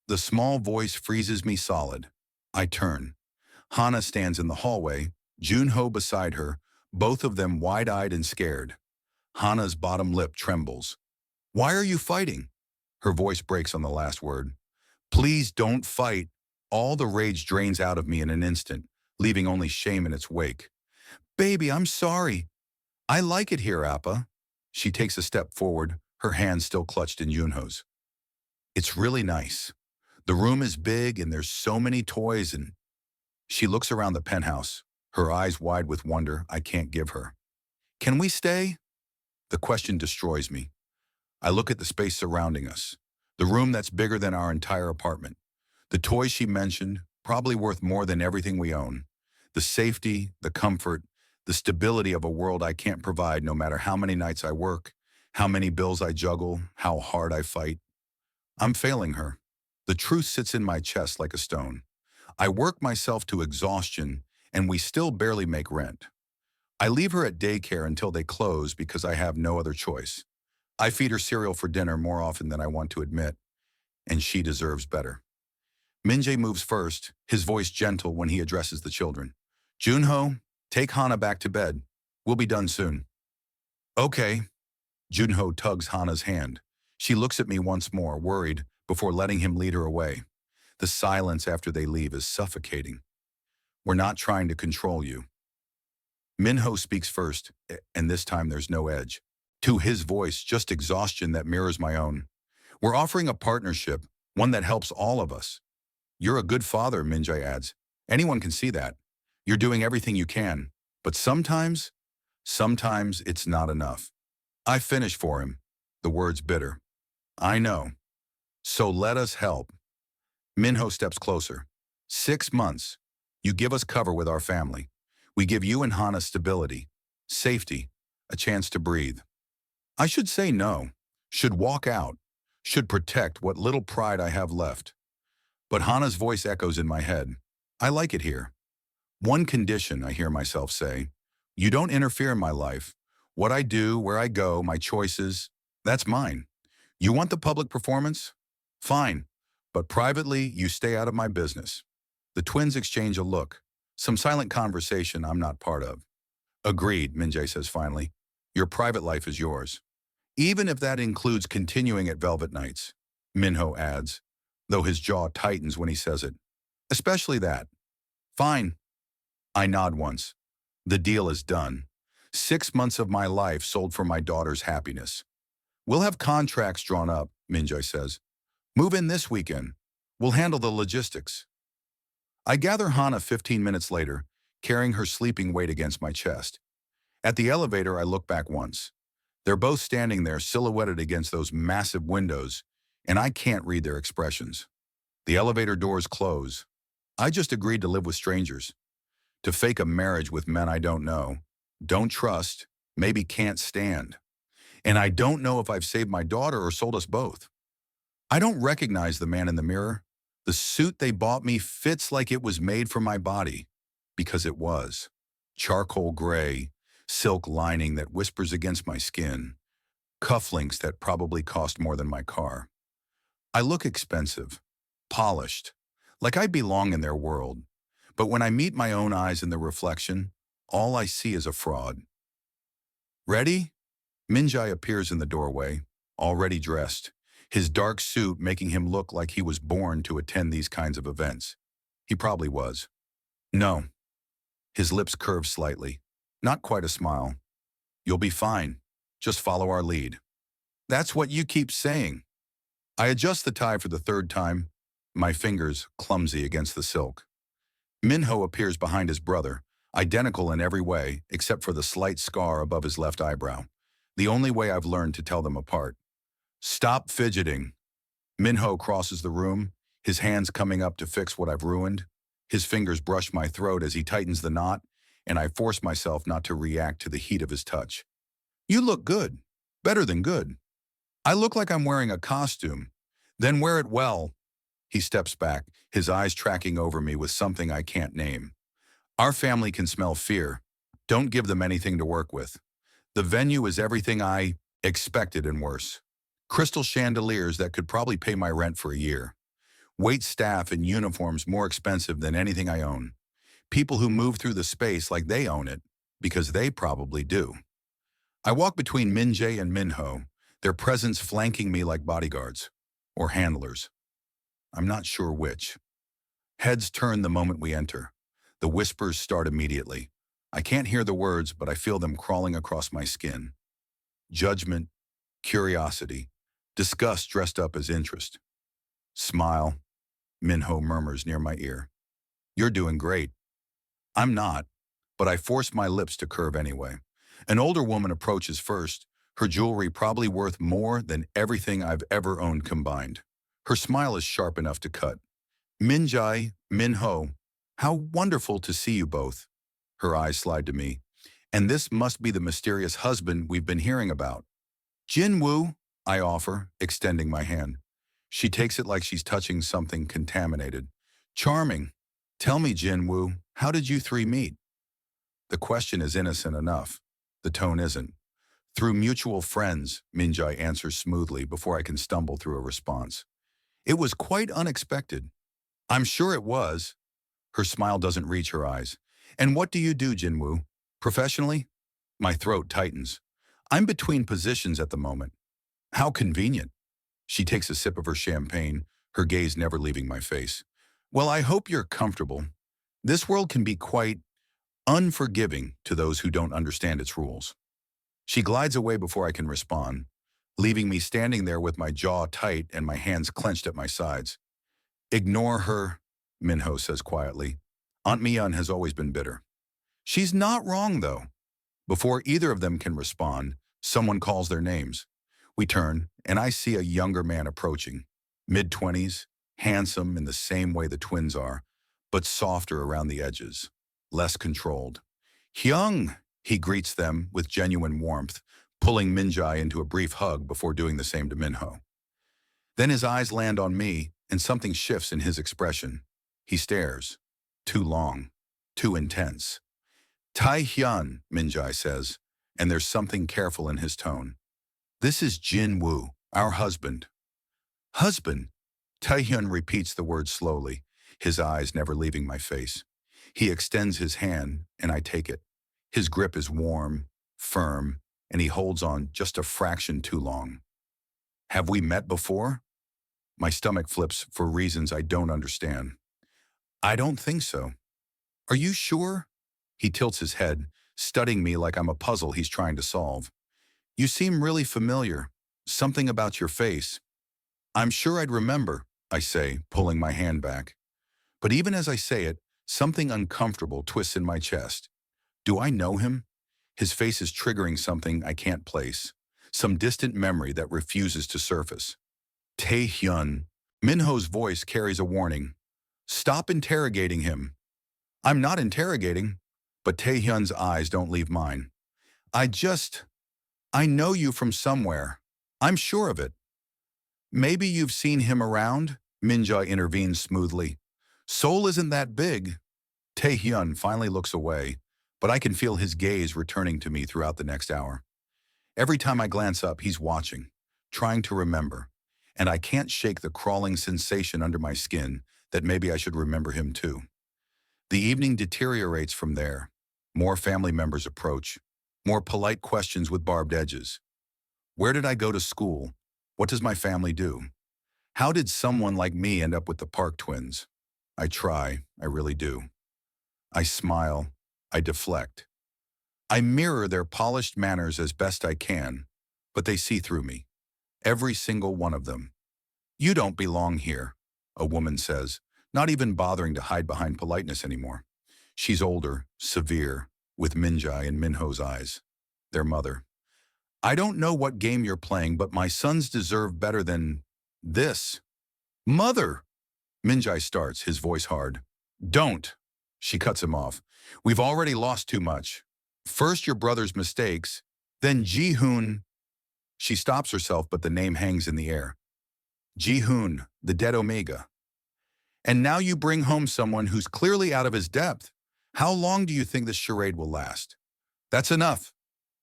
The small voice freezes me solid. I turn. Hana stands in the hallway, Junho beside her, both of them wide-eyed and scared. Hana's bottom lip trembles. Why are you fighting? Her voice breaks on the last word. Please don't fight. All the rage drains out of me in an instant, leaving only shame in its wake. Baby, I'm sorry. I like it here, Appa. She takes a step forward, her hand still clutched in Junho's. It's really nice. The room is big and there's so many toys and... She looks around the penthouse, her eyes wide with wonder I can't give her. Can we stay? The question destroys me. I look at the space surrounding us, the room that's bigger than our entire apartment. The toys she mentioned, probably worth more than everything we own. The safety, the comfort, the stability of a world I can't provide no matter how many nights I work, how many bills I juggle, how hard I fight. I'm failing her. The truth sits in my chest like a stone. I work myself to exhaustion, and we still barely make rent. I leave her at daycare until they close because I have no other choice. I feed her cereal for dinner more often than I want to admit, and she deserves better. Minjai moves first, his voice gentle when he addresses the children. Junho, take Hana back to bed. We'll be done soon. Okay. Junho tugs Hana's hand. She looks at me once more, worried, before letting him lead her away. The silence after they leave is suffocating. We're not trying to control you. Minho speaks first, and this time there's no edge. To his voice, just exhaustion that mirrors my own. We're offering a partnership, one that helps all of us. You're a good father, Minjai adds. Anyone can see that. You're doing everything you can. But sometimes it's not enough. I finish for him. The words bitter. I know. So let us help. Minho steps closer. 6 months. You give us cover with our family. We give you and Hana stability, safety, a chance to breathe. I should say no, should walk out, should protect what little pride I have left. But Hana's voice echoes in my head. I like it here. One condition, I hear myself say. You don't interfere in my life. What I do, where I go, my choices, that's mine. You want the public performance? Fine. But privately, you stay out of my business. The twins exchange a look. Some silent conversation I'm not part of. Agreed, Minjai says finally. Your private life is yours. Even if that includes continuing at Velvet Nights, Minho adds, though his jaw tightens when he says it. Especially that. Fine. I nod once. The deal is done. 6 months of my life sold for my daughter's happiness. We'll have contracts drawn up, Minjai says. Move in this weekend. We'll handle the logistics. I gather Hana 15 minutes later, carrying her sleeping weight against my chest. At the elevator, I look back once. They're both standing there silhouetted against those massive windows, and I can't read their expressions. The elevator doors close. I just agreed to live with strangers, to fake a marriage with men I don't know, don't trust, maybe can't stand. And I don't know if I've saved my daughter or sold us both. I don't recognize the man in the mirror. The suit they bought me fits like it was made for my body, because it was. Charcoal gray, silk lining that whispers against my skin, cufflinks that probably cost more than my car. I look expensive, polished, like I belong in their world. But when I meet my own eyes in the reflection, all I see is a fraud. Ready? Minjai appears in the doorway, already dressed, his dark suit making him look like he was born to attend these kinds of events. He probably was. No. His lips curve slightly. Not quite a smile. You'll be fine. Just follow our lead. That's what you keep saying. I adjust the tie for the third time, my fingers clumsy against the silk. Minho appears behind his brother, identical in every way except for the slight scar above his left eyebrow. The only way I've learned to tell them apart. Stop fidgeting. Minho crosses the room, his hands coming up to fix what I've ruined. His fingers brush my throat as he tightens the knot, and I force myself not to react to the heat of his touch. You look good. Better than good. I look like I'm wearing a costume. Then wear it well. He steps back, his eyes tracking over me with something I can't name. Our family can smell fear. Don't give them anything to work with. The venue is everything I expected and worse. Crystal chandeliers that could probably pay my rent for a year. Wait staff in uniforms more expensive than anything I own. People who move through the space like they own it, because they probably do. I walk between Minjae and Minho, their presence flanking me like bodyguards, or handlers. I'm not sure which. Heads turn the moment we enter. The whispers start immediately. I can't hear the words, but I feel them crawling across my skin. Judgment, curiosity, disgust dressed up as interest. Smile, Minho murmurs near my ear. You're doing great. I'm not, but I force my lips to curve anyway. An older woman approaches first, her jewelry probably worth more than everything I've ever owned combined. Her smile is sharp enough to cut. Minjai, Minho, how wonderful to see you both. Her eyes slide to me. And this must be the mysterious husband we've been hearing about. Jinwoo, I offer, extending my hand. She takes it like she's touching something contaminated. Charming. Tell me, Jinwoo, how did you three meet? The question is innocent enough. The tone isn't. Through mutual friends, Minjai answers smoothly before I can stumble through a response. It was quite unexpected. I'm sure it was. Her smile doesn't reach her eyes. And what do you do, Jinwoo? Professionally? My throat tightens. I'm between positions at the moment. How convenient. She takes a sip of her champagne, her gaze never leaving my face. Well, I hope you're comfortable. This world can be quite unforgiving to those who don't understand its rules. She glides away before I can respond, leaving me standing there with my jaw tight and my hands clenched at my sides. Ignore her, Minho says quietly. Aunt Miyun has always been bitter. She's not wrong, though. Before either of them can respond, someone calls their names. We turn, and I see a younger man approaching. Mid-20s, handsome in the same way the twins are, but softer around the edges, less controlled. Hyung, he greets them with genuine warmth, pulling Minjai into a brief hug before doing the same to Minho. Then his eyes land on me, and something shifts in his expression. He stares. Too long. Too intense. Tai Hyun, Minjai says, and there's something careful in his tone. This is Jin Woo, our husband. Husband? Tai Hyun repeats the word slowly, his eyes never leaving my face. He extends his hand, and I take it. His grip is warm, firm, and he holds on just a fraction too long. Have we met before? My stomach flips for reasons I don't understand. I don't think so. Are you sure? He tilts his head, studying me like I'm a puzzle he's trying to solve. You seem really familiar. Something about your face. I'm sure I'd remember, I say, pulling my hand back. But even as I say it, something uncomfortable twists in my chest. Do I know him? His face is triggering something I can't place. Some distant memory that refuses to surface. Tae-hyun. Minho's voice carries a warning. Stop interrogating him. I'm not interrogating, but Tae-hyun's eyes don't leave mine. I know you from somewhere. I'm sure of it. Maybe you've seen him around? Minja intervenes smoothly. Seoul isn't that big. Tae-hyun finally looks away, but I can feel his gaze returning to me throughout the next hour. Every time I glance up, he's watching, trying to remember, and I can't shake the crawling sensation under my skin that maybe I should remember him too. The evening deteriorates from there. More family members approach, more polite questions with barbed edges. Where did I go to school? What does my family do? How did someone like me end up with the Park twins? I try, I really do. I smile, I deflect. I mirror their polished manners as best I can, but they see through me. Every single one of them. You don't belong here, a woman says, not even bothering to hide behind politeness anymore. She's older, severe, with Minjai in Minho's eyes. Their mother. I don't know what game you're playing, but my sons deserve better than this. Mother! Minjai starts, his voice hard. Don't! She cuts him off. We've already lost too much. First your brother's mistakes, then Ji-hoon. She stops herself, but the name hangs in the air. Ji-hoon, the dead Omega. And now you bring home someone who's clearly out of his depth. How long do you think this charade will last? That's enough.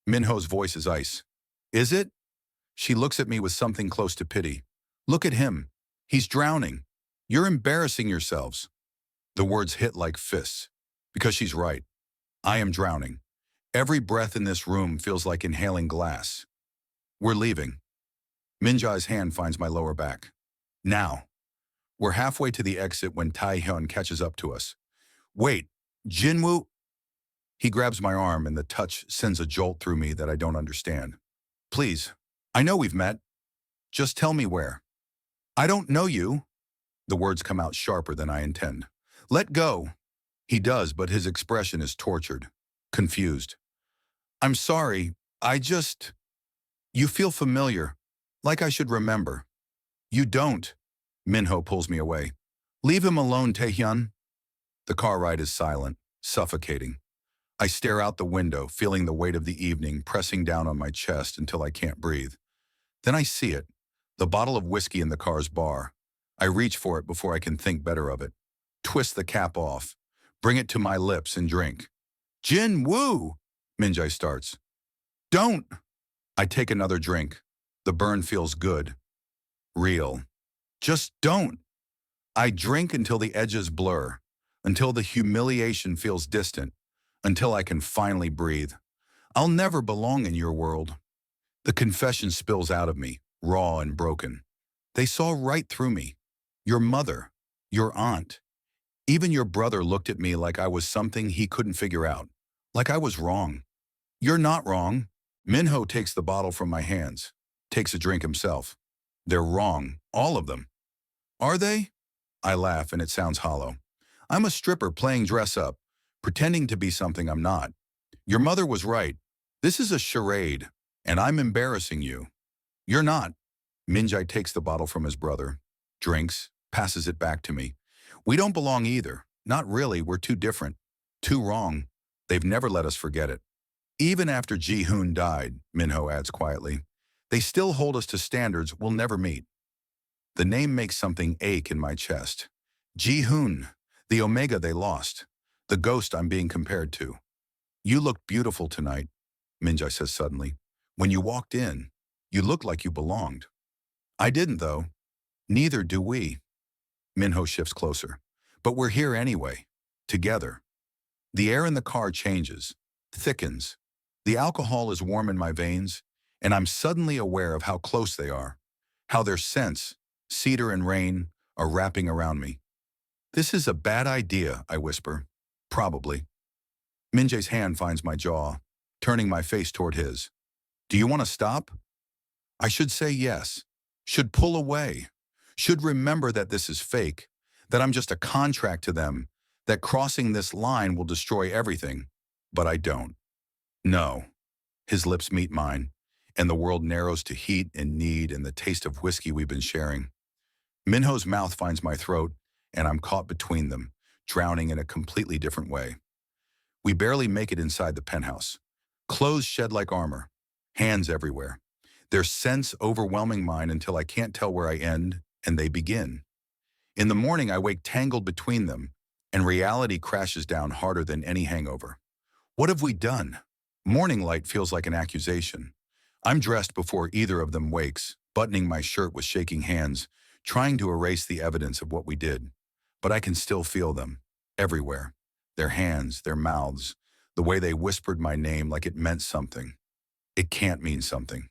Minho's voice is ice. Is it? She looks at me with something close to pity. Look at him. He's drowning. You're embarrassing yourselves. The words hit like fists. Because she's right. I am drowning. Every breath in this room feels like inhaling glass. We're leaving. Minjai's hand finds my lower back. Now. We're halfway to the exit when Tae-hyun catches up to us. Wait, Jinwoo? He grabs my arm and the touch sends a jolt through me that I don't understand. Please, I know we've met. Just tell me where. I don't know you. The words come out sharper than I intend. Let go. He does, but his expression is tortured, confused. I'm sorry, You feel familiar, like I should remember. You don't. Minho pulls me away. Leave him alone, Tae-hyun. The car ride is silent, suffocating. I stare out the window, feeling the weight of the evening pressing down on my chest until I can't breathe. Then I see it, the bottle of whiskey in the car's bar. I reach for it before I can think better of it. Twist the cap off, bring it to my lips and drink. Jin-woo! Minjai starts. Don't! I take another drink. The burn feels good. Real. Just don't. I drink until the edges blur, until the humiliation feels distant, until I can finally breathe. I'll never belong in your world. The confession spills out of me, raw and broken. They saw right through me. Your mother, your aunt, even your brother looked at me like I was something he couldn't figure out, like I was wrong. You're not wrong. Minho takes the bottle from my hands, takes a drink himself. They're wrong, all of them. Are they? I laugh and it sounds hollow. I'm a stripper playing dress up, pretending to be something I'm not. Your mother was right. This is a charade, and I'm embarrassing you. You're not. Minjai takes the bottle from his brother, drinks, passes it back to me. We don't belong either. Not really, we're too different. Too wrong. They've never let us forget it. Even after Ji-hoon died, Minho adds quietly, they still hold us to standards we'll never meet. The name makes something ache in my chest. Ji-hoon, the Omega they lost, the ghost I'm being compared to. You looked beautiful tonight, Minjai says suddenly. When you walked in, you looked like you belonged. I didn't, though. Neither do we. Minho shifts closer. But we're here anyway, together. The air in the car changes, thickens. The alcohol is warm in my veins, and I'm suddenly aware of how close they are, how their scents, cedar and rain, are wrapping around me. This is a bad idea, I whisper. Probably. Min-jae's hand finds my jaw, turning my face toward his. Do you want to stop? I should say yes. Should pull away. Should remember that this is fake, that I'm just a contract to them, that crossing this line will destroy everything. But I don't. No. His lips meet mine, and the world narrows to heat and need and the taste of whiskey we've been sharing. Minho's mouth finds my throat, and I'm caught between them, drowning in a completely different way. We barely make it inside the penthouse. Clothes shed like armor, hands everywhere. Their scents overwhelming mine until I can't tell where I end and they begin. In the morning, I wake tangled between them, and reality crashes down harder than any hangover. What have we done? Morning light feels like an accusation. I'm dressed before either of them wakes, buttoning my shirt with shaking hands, trying to erase the evidence of what we did. But I can still feel them, everywhere. Their hands, their mouths, the way they whispered my name like it meant something. It can't mean something.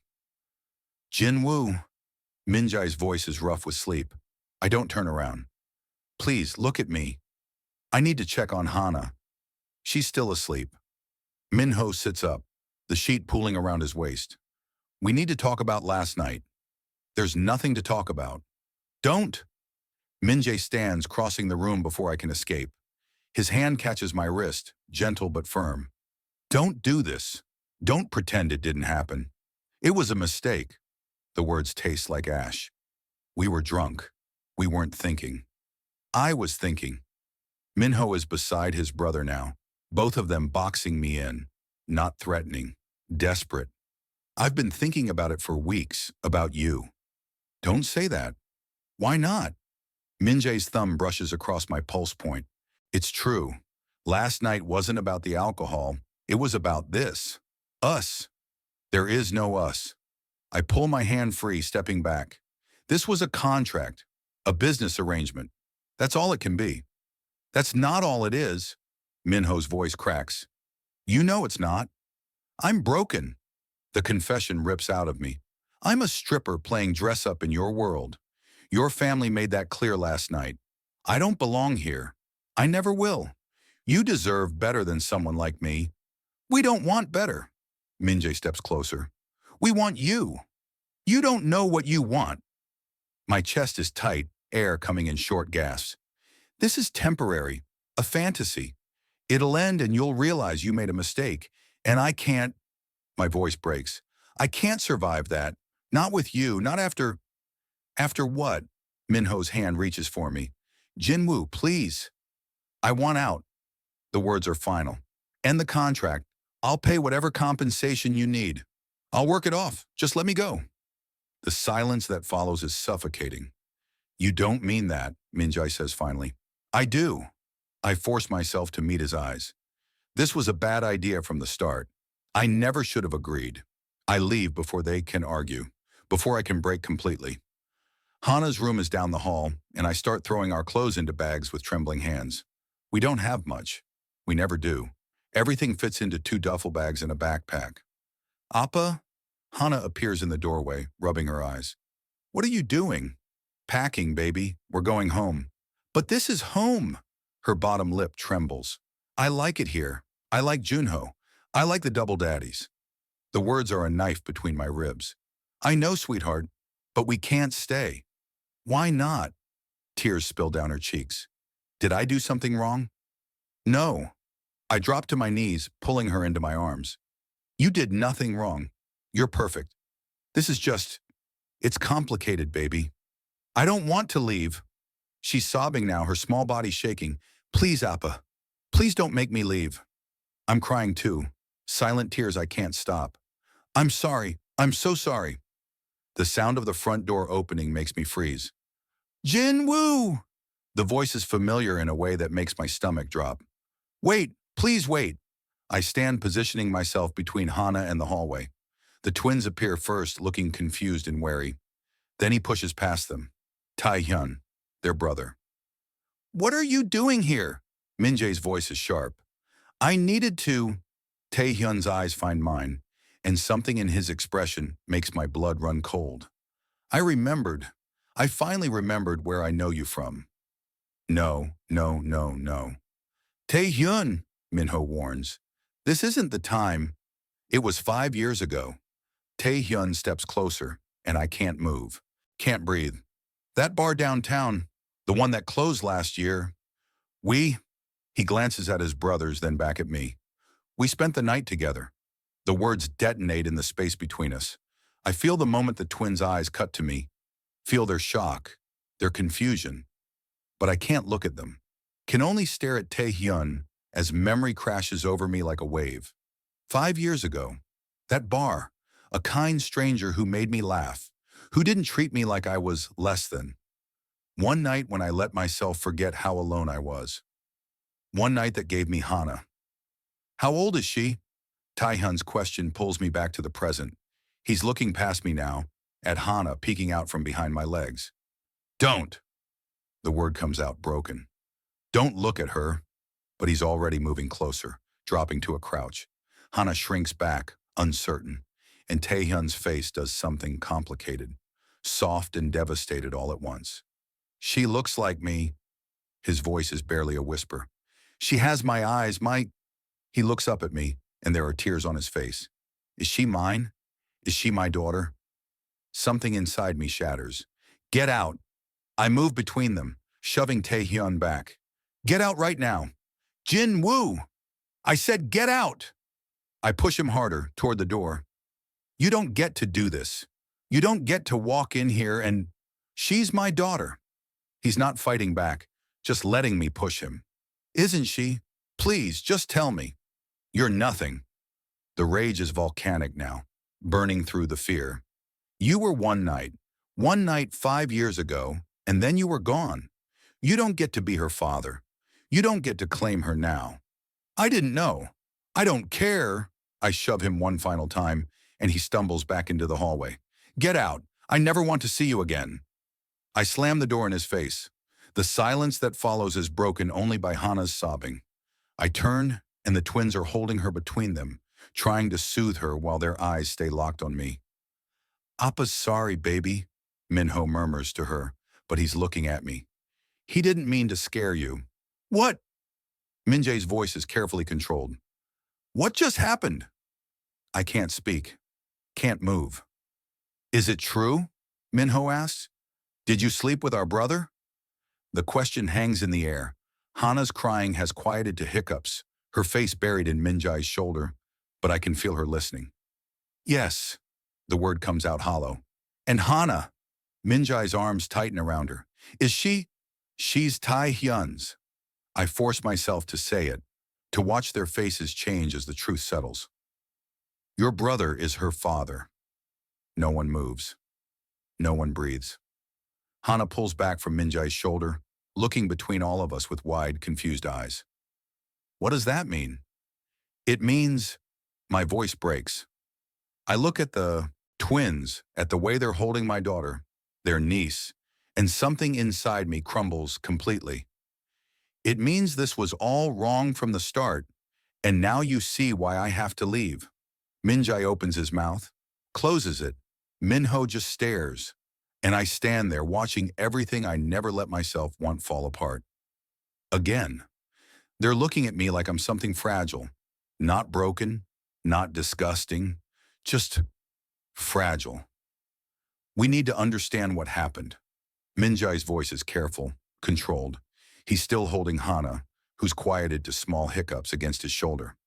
Jin-woo. Min-jae's voice is rough with sleep. I don't turn around. Please, look at me. I need to check on Hana. She's still asleep. Minho sits up, the sheet pooling around his waist. We need to talk about last night. There's nothing to talk about. Don't. Min-jae stands, crossing the room before I can escape. His hand catches my wrist, gentle but firm. Don't do this. Don't pretend it didn't happen. It was a mistake. The words taste like ash. We were drunk. We weren't thinking. I was thinking. Minho is beside his brother now, both of them boxing me in, not threatening, desperate. I've been thinking about it for weeks, about you. Don't say that. Why not? Min-jae's thumb brushes across my pulse point. It's true. Last night wasn't about the alcohol. It was about this. Us. There is no us. I pull my hand free, stepping back. This was a contract, a business arrangement. That's all it can be. That's not all it is. Minho's voice cracks. You know it's not. I'm broken. The confession rips out of me. I'm a stripper playing dress-up in your world. Your family made that clear last night. I don't belong here. I never will. You deserve better than someone like me. We don't want better. Min-jae steps closer. We want you. You don't know what you want. My chest is tight, air coming in short gasps. This is temporary, a fantasy. It'll end and you'll realize you made a mistake. And I can't. My voice breaks. I can't survive that. Not with you, not after. After what? Minho's hand reaches for me. Jin-woo, please. I want out. The words are final. End the contract. I'll pay whatever compensation you need. I'll work it off. Just let me go. The silence that follows is suffocating. You don't mean that, Min-jae says finally. I do. I force myself to meet his eyes. This was a bad idea from the start. I never should have agreed. I leave before they can argue, before I can break completely. Hana's room is down the hall, and I start throwing our clothes into bags with trembling hands. We don't have much. We never do. Everything fits into 2 duffel bags and a backpack. Appa? Hana appears in the doorway, rubbing her eyes. What are you doing? Packing, baby. We're going home. But this is home. Her bottom lip trembles. I like it here. I like Junho. I like the double daddies. The words are a knife between my ribs. I know, sweetheart, but we can't stay. Why not? Tears spill down her cheeks. Did I do something wrong? No. I drop to my knees, pulling her into my arms. You did nothing wrong. You're perfect. This is just... It's complicated, baby. I don't want to leave. She's sobbing now, her small body shaking. Please, Appa. Please don't make me leave. I'm crying too. Silent tears I can't stop. I'm sorry. I'm so sorry. The sound of the front door opening makes me freeze. Jin-woo! The voice is familiar in a way that makes my stomach drop. Wait, please wait. I stand positioning myself between Hana and the hallway. The twins appear first, looking confused and wary. Then he pushes past them. Tae-hyun, their brother. What are you doing here? Min-jae's voice is sharp. I needed to. Tae-hyun's eyes find mine, and something in his expression makes my blood run cold. I finally remembered where I know you from. No, no, no, no. Tae-hyun, Minho warns. This isn't the time. It was 5 years ago. Tae-hyun steps closer, and I can't move. Can't breathe. That bar downtown, the one that closed last year, we, he glances at his brothers, then back at me. We spent the night together. The words detonate in the space between us. I feel the moment the twins' eyes cut to me, feel their shock, their confusion. But I can't look at them. Can only stare at Tae-hyun as memory crashes over me like a wave. 5 years ago, that bar, a kind stranger who made me laugh, who didn't treat me like I was less than. One night when I let myself forget how alone I was. One night that gave me Hana. How old is she? Tae-hyun's question pulls me back to the present. He's looking past me now, at Hana peeking out from behind my legs. Don't! The word comes out broken. Don't look at her. But he's already moving closer, dropping to a crouch. Hana shrinks back, uncertain, and Tae-hyun's face does something complicated, soft and devastated all at once. She looks like me. His voice is barely a whisper. She has my eyes, my... He looks up at me, and there are tears on his face. Is she mine? Is she my daughter? Something inside me shatters. Get out. I move between them, shoving Tae-hyun back. Get out right now. Jin-woo! I said get out! I push him harder, toward the door. You don't get to do this. You don't get to walk in here and... She's my daughter. He's not fighting back, just letting me push him. Isn't she? Please, just tell me. You're nothing. The rage is volcanic now, burning through the fear. You were one night 5 years ago, and then you were gone. You don't get to be her father. You don't get to claim her now. I didn't know. I don't care. I shove him one final time, and he stumbles back into the hallway. Get out. I never want to see you again. I slam the door in his face. The silence that follows is broken only by Hana's sobbing. I turn, and the twins are holding her between them, trying to soothe her while their eyes stay locked on me. Appa's sorry, baby, Minho murmurs to her, but he's looking at me. He didn't mean to scare you. What? Minjae's voice is carefully controlled. What just happened? I can't speak. Can't move. Is it true? Minho asks. Did you sleep with our brother? The question hangs in the air. Hana's crying has quieted to hiccups, her face buried in Minjae's shoulder, but I can feel her listening. Yes, the word comes out hollow. And Hana, Minjae's arms tighten around her. Is she? She's Tae-hyun's. I force myself to say it, to watch their faces change as the truth settles. Your brother is her father. No one moves. No one breathes. Hana pulls back from Minjae's shoulder, looking between all of us with wide, confused eyes. What does that mean? It means... My voice breaks. I look at the twins, at the way they're holding my daughter, their niece, and something inside me crumbles completely. It means this was all wrong from the start, and now you see why I have to leave. Minjae opens his mouth, closes it. Minho just stares, and I stand there watching everything I never let myself want fall apart. Again, they're looking at me like I'm something fragile, not broken, not disgusting, just fragile. We need to understand what happened. Minjae's voice is careful, controlled. He's still holding Hana, who's quieted to small hiccups against his shoulder.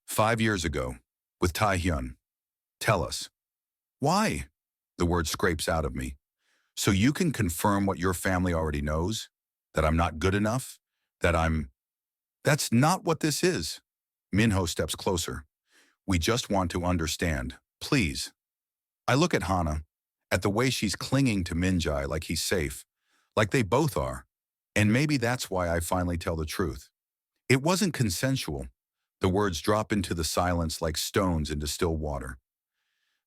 5 years ago, with Tae-hyun. Tell us. Why? The word scrapes out of me. So you can confirm what your family already knows? That I'm not good enough? That I'm... That's not what this is. Minho steps closer. We just want to understand. Please. I look at Hana, at the way she's clinging to Minjae like he's safe, like they both are. And maybe that's why I finally tell the truth. It wasn't consensual. The words drop into the silence like stones into still water.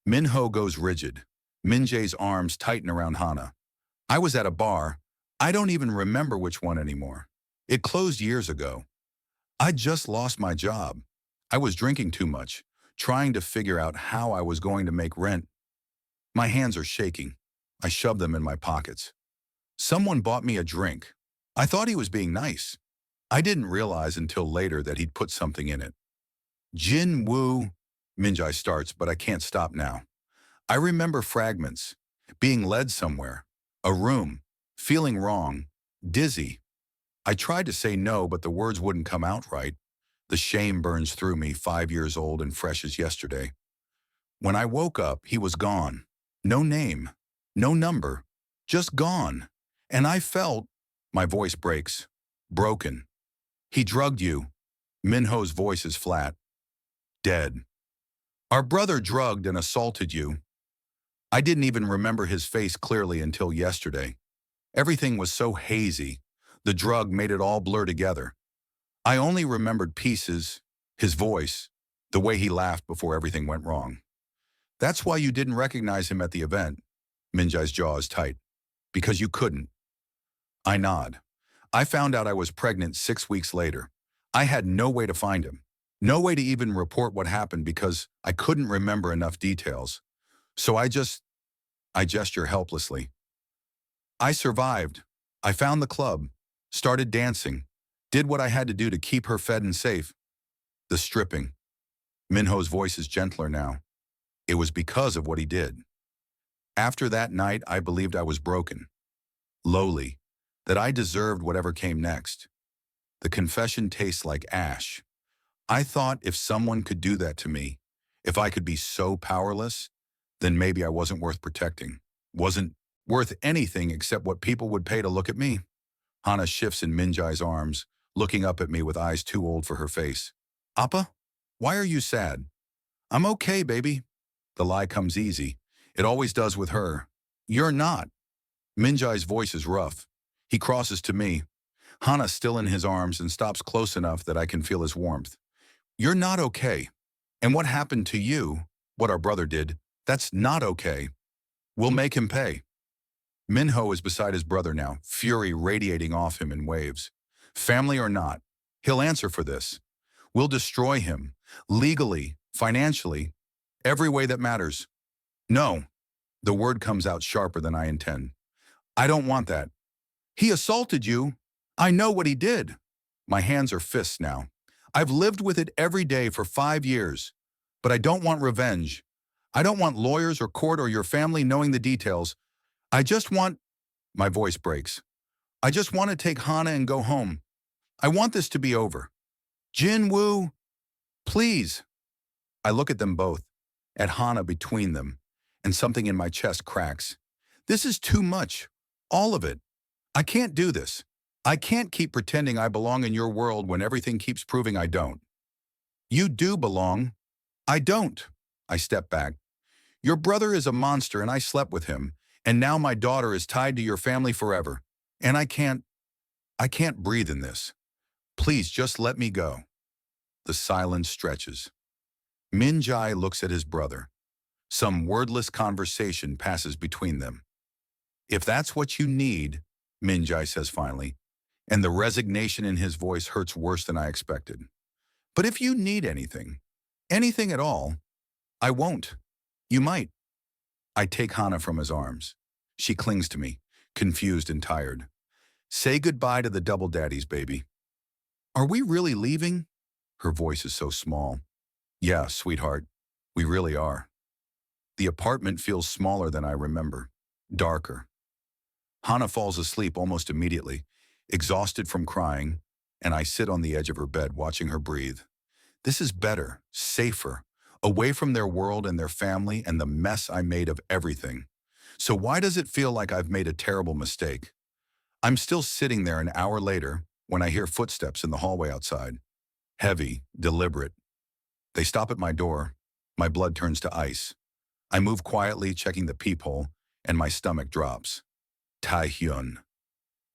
Minho goes rigid. Minjae's arms tighten around Hana. I was at a bar. I don't even remember which one anymore. It closed years ago. I just lost my job. I was drinking too much, trying to figure out how I was going to make rent. My hands are shaking. I shove them in my pockets. Someone bought me a drink. I thought he was being nice. I didn't realize until later that he'd put something in it. Jin Woo, Minjai starts, but I can't stop now. I remember fragments, being led somewhere, a room, feeling wrong, dizzy. I tried to say no, but the words wouldn't come out right. The shame burns through me, 5 years old and fresh as yesterday. When I woke up, he was gone. No name, no number, just gone. And I felt, my voice breaks, broken. He drugged you. Minho's voice is flat, dead. Our brother drugged and assaulted you. I didn't even remember his face clearly until yesterday. Everything was so hazy. The drug made it all blur together. I only remembered pieces, his voice, the way he laughed before everything went wrong. That's why you didn't recognize him at the event. Minjai's jaw is tight. Because you couldn't. I nod. I found out I was pregnant 6 weeks later. I had no way to find him. No way to even report what happened because I couldn't remember enough details. So I gesture helplessly. I survived. I found the club, started dancing, did what I had to do to keep her fed and safe. The stripping. Minho's voice is gentler now. It was because of what he did. After that night, I believed I was broken, lowly, that I deserved whatever came next. The confession tastes like ash. I thought if someone could do that to me, if I could be so powerless, then maybe I wasn't worth protecting, wasn't worth anything except what people would pay to look at me. Hana shifts in Minjai's arms, looking up at me with eyes too old for her face. Appa, why are you sad? I'm okay, baby. The lie comes easy. It always does with her. You're not. Minjai's voice is rough. He crosses to me. Hana still in his arms and stops close enough that I can feel his warmth. You're not okay. And what happened to you, what our brother did, that's not okay. We'll make him pay. Minho is beside his brother now, fury radiating off him in waves. Family or not, he'll answer for this. We'll destroy him, legally, financially, every way that matters. No, the word comes out sharper than I intend. I don't want that. He assaulted you. I know what he did. My hands are fists now. I've lived with it every day for 5 years. But I don't want revenge. I don't want lawyers or court or your family knowing the details. I just want... My voice breaks. I just want to take Hana and go home. I want this to be over. Jin Woo, please. I look at them both, at Hana between them, and something in my chest cracks. This is too much. All of it. I can't do this. I can't keep pretending I belong in your world when everything keeps proving I don't. You do belong. I don't. I step back. Your brother is a monster and I slept with him, and now my daughter is tied to your family forever. And I can't breathe in this. Please just let me go. The silence stretches. Minjai looks at his brother. Some wordless conversation passes between them. If that's what you need, Minjai says finally, and the resignation in his voice hurts worse than I expected. But if you need anything, anything at all, I won't. You might. I take Hana from his arms. She clings to me, confused and tired. Say goodbye to the double daddies, baby. Are we really leaving? Her voice is so small. Yeah, sweetheart, we really are. The apartment feels smaller than I remember, darker. Hana falls asleep almost immediately, exhausted from crying, and I sit on the edge of her bed watching her breathe. This is better, safer, away from their world and their family and the mess I made of everything. So why does it feel like I've made a terrible mistake? I'm still sitting there an hour later when I hear footsteps in the hallway outside. Heavy, deliberate. They stop at my door. My blood turns to ice. I move quietly, checking the peephole, and my stomach drops. Tae-hyun.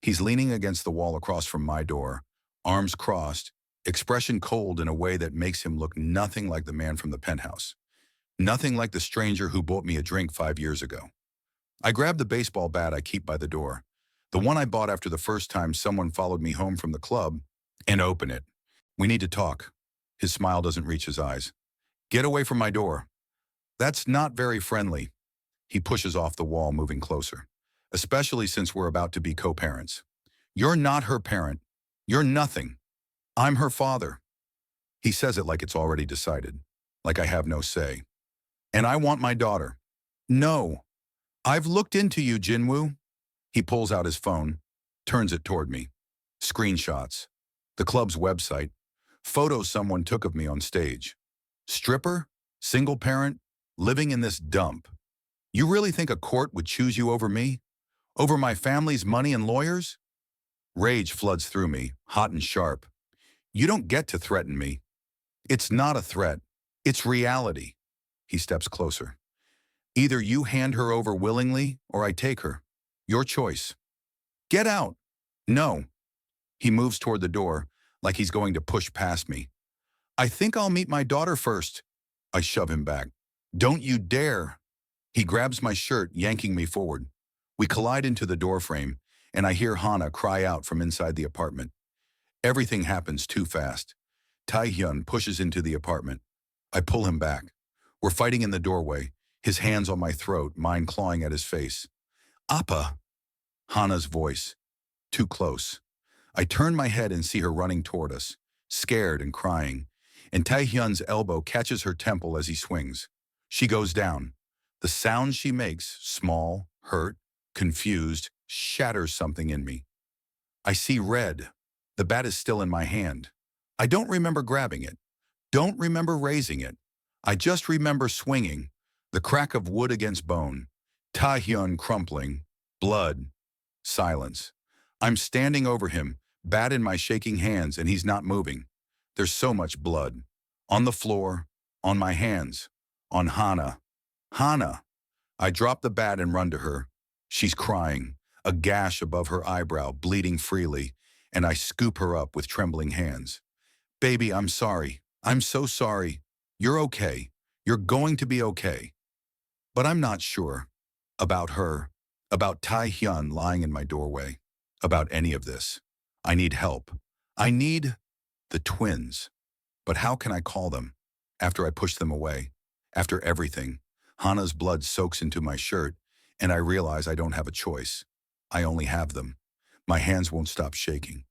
He's leaning against the wall across from my door, arms crossed, expression cold in a way that makes him look nothing like the man from the penthouse. Nothing like the stranger who bought me a drink 5 years ago. I grab the baseball bat I keep by the door, the one I bought after the first time someone followed me home from the club, and open it. We need to talk. His smile doesn't reach his eyes. Get away from my door. That's not very friendly. He pushes off the wall, moving closer, especially since we're about to be co-parents. You're not her parent. You're nothing. I'm her father. He says it like it's already decided, like I have no say. And I want my daughter. No. I've looked into you, Jinwoo. He pulls out his phone, turns it toward me. Screenshots. The club's website. Photos someone took of me on stage. Stripper? Single parent? Living in this dump. You really think a court would choose you over me? Over my family's money and lawyers? Rage floods through me, hot and sharp. You don't get to threaten me. It's not a threat. It's reality. He steps closer. Either you hand her over willingly or I take her. Your choice. Get out. No. He moves toward the door, like he's going to push past me. I think I'll meet my daughter first. I shove him back. Don't you dare. He grabs my shirt, yanking me forward. We collide into the doorframe, and I hear Hana cry out from inside the apartment. Everything happens too fast. Taehyun pushes into the apartment. I pull him back. We're fighting in the doorway, his hands on my throat, mine clawing at his face. Appa! Hana's voice. Too close. I turn my head and see her running toward us, scared and crying, and Taehyun's elbow catches her temple as he swings. She goes down. The sound she makes, small, hurt, confused, shatters something in me. I see red. The bat is still in my hand. I don't remember grabbing it. Don't remember raising it. I just remember swinging, the crack of wood against bone, Taehyun crumpling, blood, silence. I'm standing over him, bat in my shaking hands, and he's not moving. There's so much blood. On the floor, on my hands, on Hana. Hana! I drop the bat and run to her. She's crying, a gash above her eyebrow, bleeding freely, and I scoop her up with trembling hands. Baby, I'm sorry. I'm so sorry. You're okay. You're going to be okay. But I'm not sure. About her. About Taehyun lying in my doorway. About any of this. I need help. I need the twins. But how can I call them? After I push them away. After everything. Hana's blood soaks into my shirt, and I realize I don't have a choice. I only have them. My hands won't stop shaking.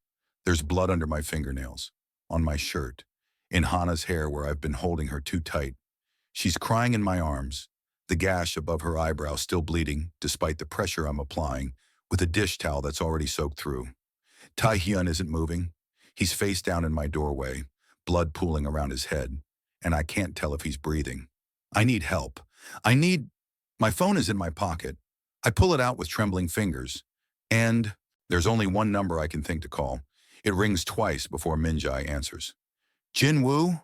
There's blood under my fingernails, on my shirt, in Hana's hair where I've been holding her too tight. She's crying in my arms, the gash above her eyebrow still bleeding despite the pressure I'm applying with a dish towel that's already soaked through. Taehyun isn't moving. He's face down in my doorway, blood pooling around his head, and I can't tell if he's breathing. I need help. My phone is in my pocket. I pull it out with trembling fingers, and there's only one number I can think to call. It rings twice before Minjae answers. Jinwoo?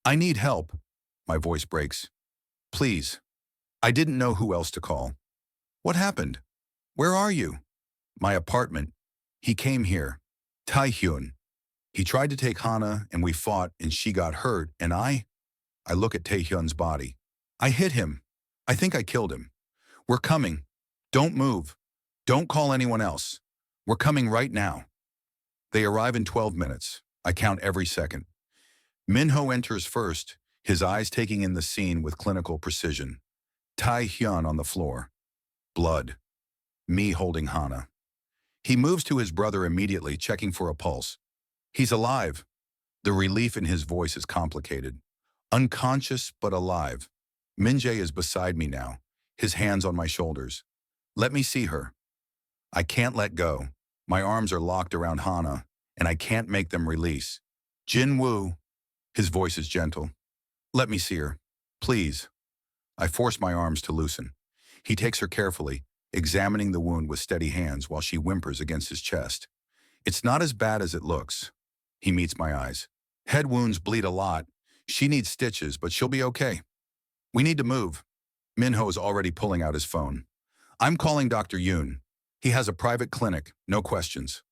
I need help. My voice breaks. Please. I didn't know who else to call. What happened? Where are you? My apartment. He came here. Taehyun. He tried to take Hana, and we fought, and she got hurt, and I look at Taehyun's body. I hit him. I think I killed him. We're coming. Don't move. Don't call anyone else. We're coming right now. They arrive in 12 minutes. I count every second. Minho enters first, his eyes taking in the scene with clinical precision. Taehyun on the floor. Blood. Me holding Hana. He moves to his brother immediately, checking for a pulse. He's alive. The relief in his voice is complicated. Unconscious but alive. Minjae is beside me now, his hands on my shoulders. Let me see her. I can't let go. My arms are locked around Hana, and I can't make them release. Jinwoo. His voice is gentle. Let me see her. Please. I force my arms to loosen. He takes her carefully, examining the wound with steady hands while she whimpers against his chest. It's not as bad as it looks. He meets my eyes. Head wounds bleed a lot. She needs stitches, but she'll be okay. We need to move. Minho is already pulling out his phone. I'm calling Dr. Yoon. He has a private clinic, no questions.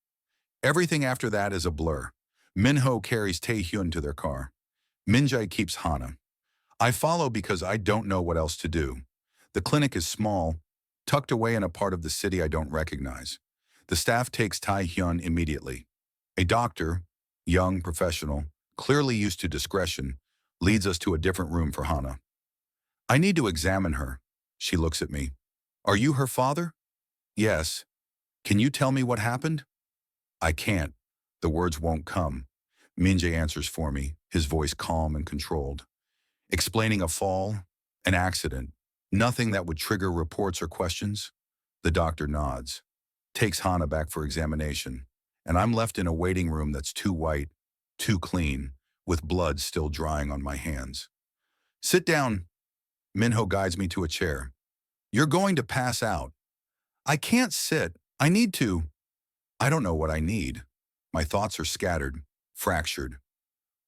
Everything after that is a blur. Minho carries Taehyun to their car. Minjae keeps Hana. I follow because I don't know what else to do. The clinic is small, tucked away in a part of the city I don't recognize. The staff takes Taehyun immediately. A doctor, young, professional, clearly used to discretion, leads us to a different room for Hana. I need to examine her. She looks at me. Are you her father? Yes. Can you tell me what happened? I can't. The words won't come. Minjae answers for me, his voice calm and controlled. Explaining a fall, an accident, nothing that would trigger reports or questions. The doctor nods, takes Hana back for examination, and I'm left in a waiting room that's too white, too clean, with blood still drying on my hands. Sit down. Minho guides me to a chair. You're going to pass out. I can't sit. I need to. I don't know what I need. My thoughts are scattered, fractured.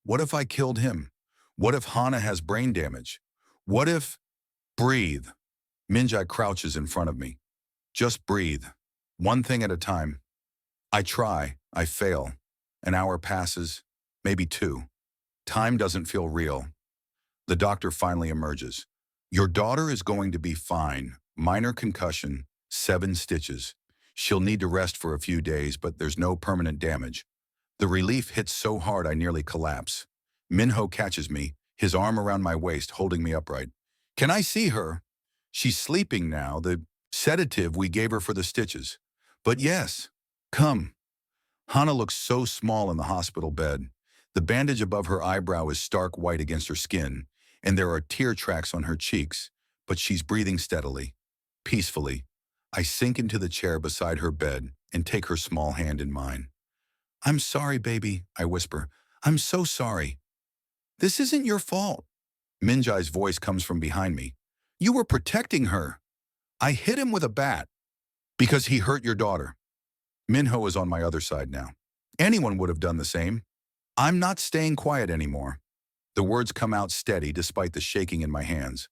What if I killed him? What if Hana has brain damage? What if... Breathe. Minjai crouches in front of me. Just breathe. One thing at a time. I try. I fail. An hour passes. Maybe two. Time doesn't feel real. The doctor finally emerges. Your daughter is going to be fine. Minor concussion, 7 stitches. She'll need to rest for a few days, but there's no permanent damage. The relief hits so hard I nearly collapse. Minho catches me, his arm around my waist, holding me upright. Can I see her? She's sleeping now, the sedative we gave her for the stitches. But yes, come. Hana looks so small in the hospital bed. The bandage above her eyebrow is stark white against her skin, and there are tear tracks on her cheeks, but she's breathing steadily, peacefully. I sink into the chair beside her bed and take her small hand in mine. I'm sorry, baby, I whisper. I'm so sorry. This isn't your fault. Minjai's voice comes from behind me. You were protecting her. I hit him with a bat because he hurt your daughter. Minho is on my other side now. Anyone would have done the same. I'm not staying quiet anymore. The words come out steady despite the shaking in my hands.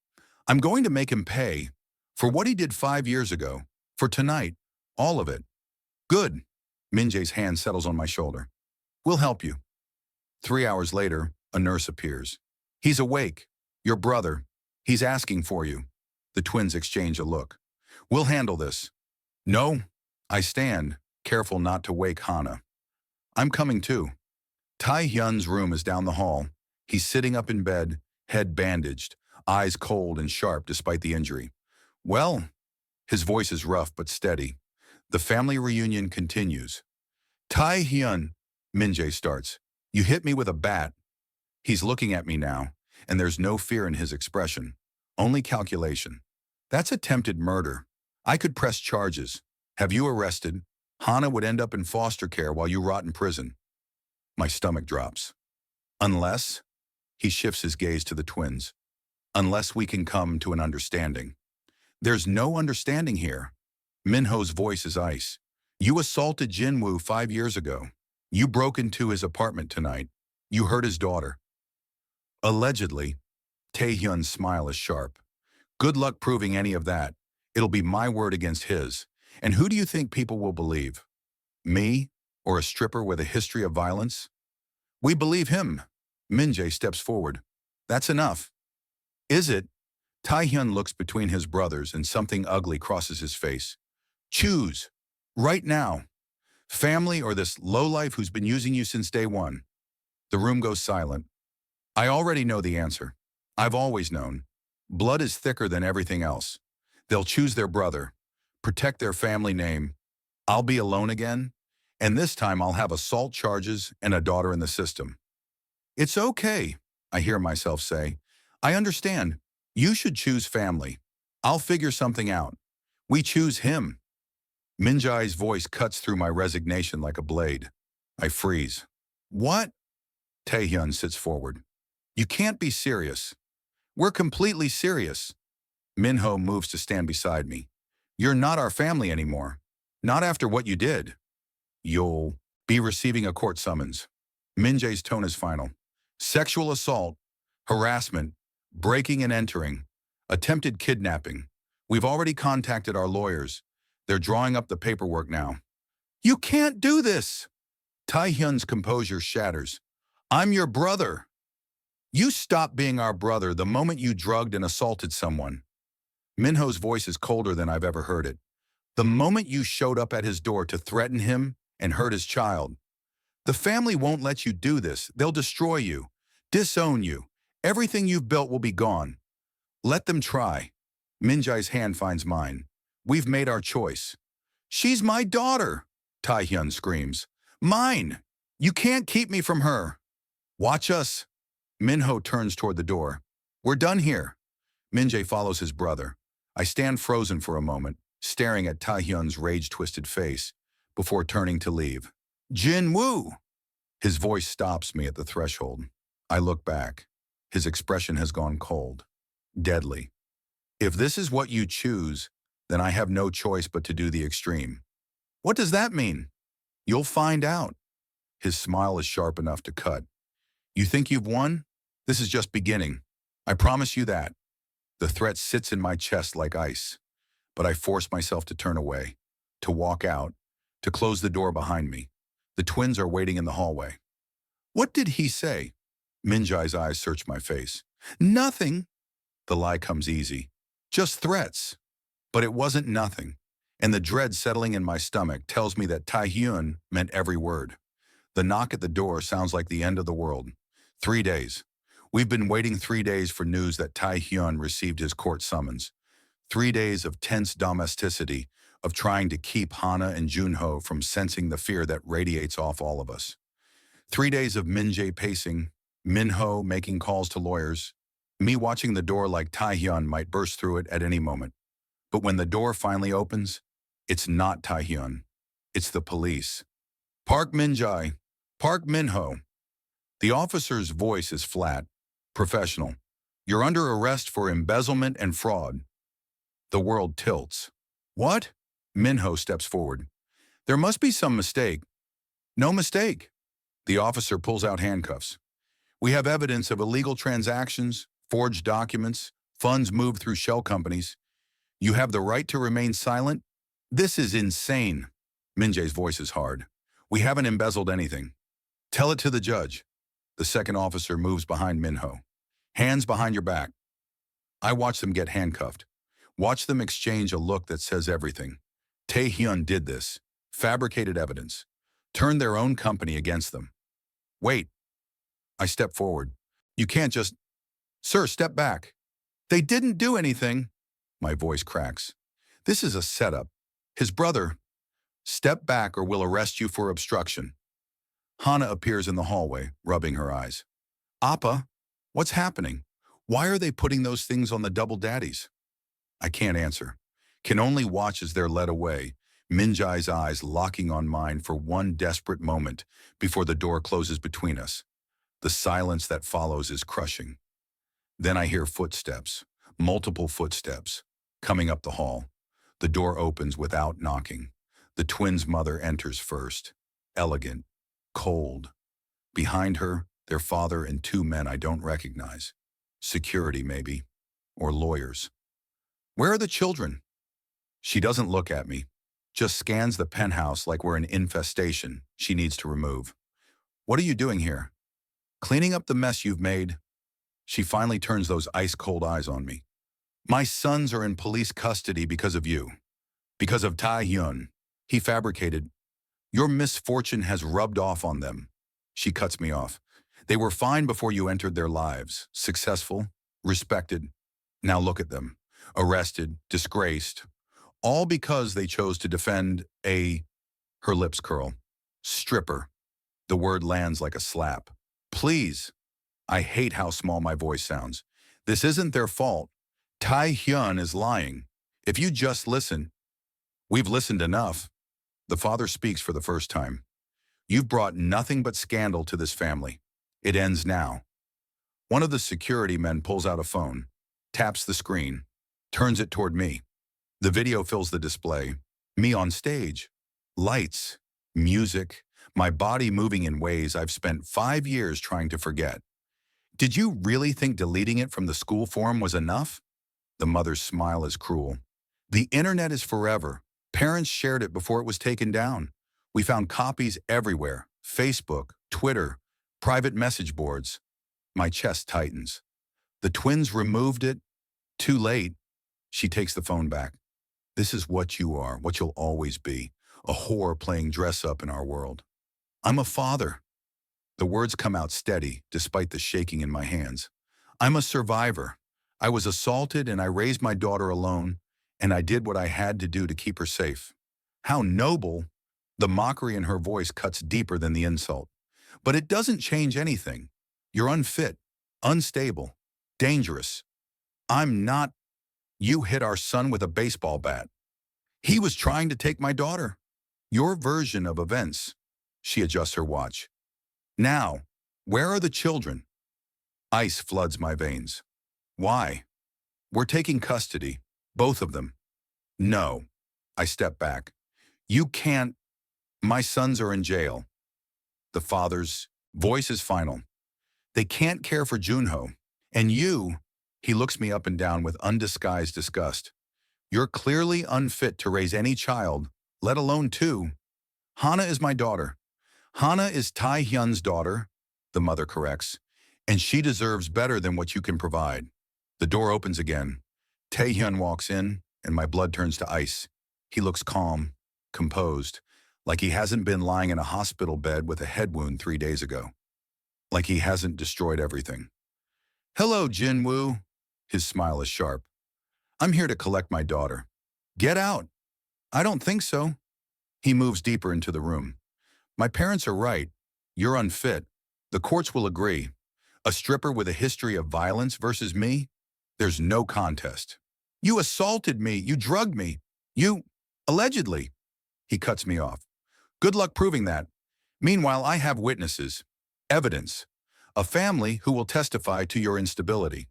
I'm going to make him pay for what he did 5 years ago, for tonight, all of it. Good. Minjai's hand settles on my shoulder. We'll help you. 3 hours later, a nurse appears. He's awake. Your brother. He's asking for you. The twins exchange a look. We'll handle this. No. I stand, careful not to wake Hana. I'm coming too. Tai Hyun's room is down the hall. He's sitting up in bed, head bandaged, eyes cold and sharp despite the injury. Well, his voice is rough but steady. The family reunion continues. Tai Hyun, Minjae starts. You hit me with a bat. He's looking at me now, and there's no fear in his expression, only calculation. That's attempted murder. I could press charges. Have you arrested? Hana would end up in foster care while you rot in prison. My stomach drops. Unless, he shifts his gaze to the twins, unless we can come to an understanding. There's no understanding here. Minho's voice is ice. You assaulted Jinwoo 5 years ago. You broke into his apartment tonight. You hurt his daughter. Allegedly. Taehyun's smile is sharp. Good luck proving any of that. It'll be my word against his. And who do you think people will believe? Me? Or a stripper with a history of violence? We believe him. Minjae steps forward. That's enough. Is it? Taehyun looks between his brothers and something ugly crosses his face. Choose. Right now. Family or this lowlife who's been using you since day one. The room goes silent. I already know the answer. I've always known. Blood is thicker than everything else. They'll choose their brother, protect their family name. I'll be alone again, and this time I'll have assault charges and a daughter in the system. It's okay, I hear myself say. I understand. You should choose family. I'll figure something out. We choose him. Minjai's voice cuts through my resignation like a blade. I freeze. What? Taehyun sits forward. You can't be serious. We're completely serious. Minho moves to stand beside me. You're not our family anymore. Not after what you did. You'll be receiving a court summons. Minjae's tone is final. Sexual assault, harassment, breaking and entering, attempted kidnapping. We've already contacted our lawyers. They're drawing up the paperwork now. You can't do this! Taehyun's composure shatters. I'm your brother. You stopped being our brother the moment you drugged and assaulted someone. Minho's voice is colder than I've ever heard it. The moment you showed up at his door to threaten him and hurt his child. The family won't let you do this. They'll destroy you, disown you. Everything you've built will be gone. Let them try. Minjai's hand finds mine. We've made our choice. She's my daughter, Taehyun screams. Mine! You can't keep me from her. Watch us. Minho turns toward the door. We're done here. Minjae follows his brother. I stand frozen for a moment, staring at Taehyun's rage-twisted face, before turning to leave. Jin-woo! His voice stops me at the threshold. I look back. His expression has gone cold. Deadly. If this is what you choose, then I have no choice but to do the extreme. What does that mean? You'll find out. His smile is sharp enough to cut. You think you've won? This is just beginning. I promise you that. The threat sits in my chest like ice, but I force myself to turn away, to walk out, to close the door behind me. The twins are waiting in the hallway. What did he say? Minjai's eyes search my face. Nothing. The lie comes easy. Just threats. But it wasn't nothing, and the dread settling in my stomach tells me that Taehyun meant every word. The knock at the door sounds like the end of the world. 3 days. We've been waiting 3 days for news that Taehyun received his court summons. 3 days of tense domesticity, of trying to keep Hana and Junho from sensing the fear that radiates off all of us. 3 days of Minjae pacing, Minho making calls to lawyers, me watching the door like Taehyun might burst through it at any moment. But when the door finally opens, it's not Taehyun. It's the police. Park Minjae. Park Minho. The officer's voice is flat, professional. You're under arrest for embezzlement and fraud. The world tilts. What? Minho steps forward. There must be some mistake. No mistake. The officer pulls out handcuffs. We have evidence of illegal transactions, forged documents, funds moved through shell companies. You have the right to remain silent? This is insane. Minjae's voice is hard. We haven't embezzled anything. Tell it to the judge. The second officer moves behind Minho. Hands behind your back. I watch them get handcuffed. Watch them exchange a look that says everything. Taehyun did this. Fabricated evidence. Turned their own company against them. Wait. I step forward. You can't just... Sir, step back. They didn't do anything. My voice cracks. This is a setup. His brother... Step back or we'll arrest you for obstruction. Hana appears in the hallway, rubbing her eyes. Appa, what's happening? Why are they putting those things on the double daddies? I can't answer. Can only watch as they're led away, Minjai's eyes locking on mine for one desperate moment before the door closes between us. The silence that follows is crushing. Then I hear footsteps, multiple footsteps, coming up the hall. The door opens without knocking. The twins' mother enters first, elegant, cold. Behind her, their father and 2 men I don't recognize. Security, maybe. Or lawyers. Where are the children? She doesn't look at me, just scans the penthouse like we're an infestation she needs to remove. What are you doing here? Cleaning up the mess you've made. She finally turns those ice-cold eyes on me. My sons are in police custody because of you. Because of Taehyun. He fabricated. Your misfortune has rubbed off on them. She cuts me off. They were fine before you entered their lives. Successful, respected. Now look at them. Arrested, disgraced. All because they chose to defend her lips curl. Stripper. The word lands like a slap. Please. I hate how small my voice sounds. This isn't their fault. Taehyun is lying. If you just listen. We've listened enough. The father speaks for the first time. You've brought nothing but scandal to this family. It ends now. One of the security men pulls out a phone, taps the screen, turns it toward me. The video fills the display. Me on stage. Lights, music, my body moving in ways I've spent 5 years trying to forget. Did you really think deleting it from the school forum was enough? The mother's smile is cruel. The internet is forever. Parents shared it before it was taken down. We found copies everywhere. Facebook, Twitter, private message boards. My chest tightens. The twins removed it. Too late. She takes the phone back. This is what you are, what you'll always be. A whore playing dress-up in our world. I'm a father. The words come out steady, despite the shaking in my hands. I'm a survivor. I was assaulted and I raised my daughter alone, and I did what I had to do to keep her safe. How noble! The mockery in her voice cuts deeper than the insult. But it doesn't change anything. You're unfit, unstable, dangerous. I'm not. You hit our son with a baseball bat. He was trying to take my daughter. Your version of events. She adjusts her watch. Now, where are the children? Ice floods my veins. Why? We're taking custody, both of them. No. I step back. You can't. My sons are in jail. The father's voice is final. They can't care for Junho. And you, he looks me up and down with undisguised disgust. You're clearly unfit to raise any child, let alone two. Hana is my daughter. Hana is Tai Hyun's daughter, the mother corrects, and she deserves better than what you can provide. The door opens again. Tae Hyun walks in, and my blood turns to ice. He looks calm, composed, like he hasn't been lying in a hospital bed with a head wound 3 days ago. Like he hasn't destroyed everything. Hello, Jinwoo. His smile is sharp. I'm here to collect my daughter. Get out. I don't think so. He moves deeper into the room. My parents are right. You're unfit. The courts will agree. A stripper with a history of violence versus me? There's no contest. You assaulted me. You drugged me. You, allegedly. He cuts me off. Good luck proving that. Meanwhile, I have witnesses. Evidence. A family who will testify to your instability.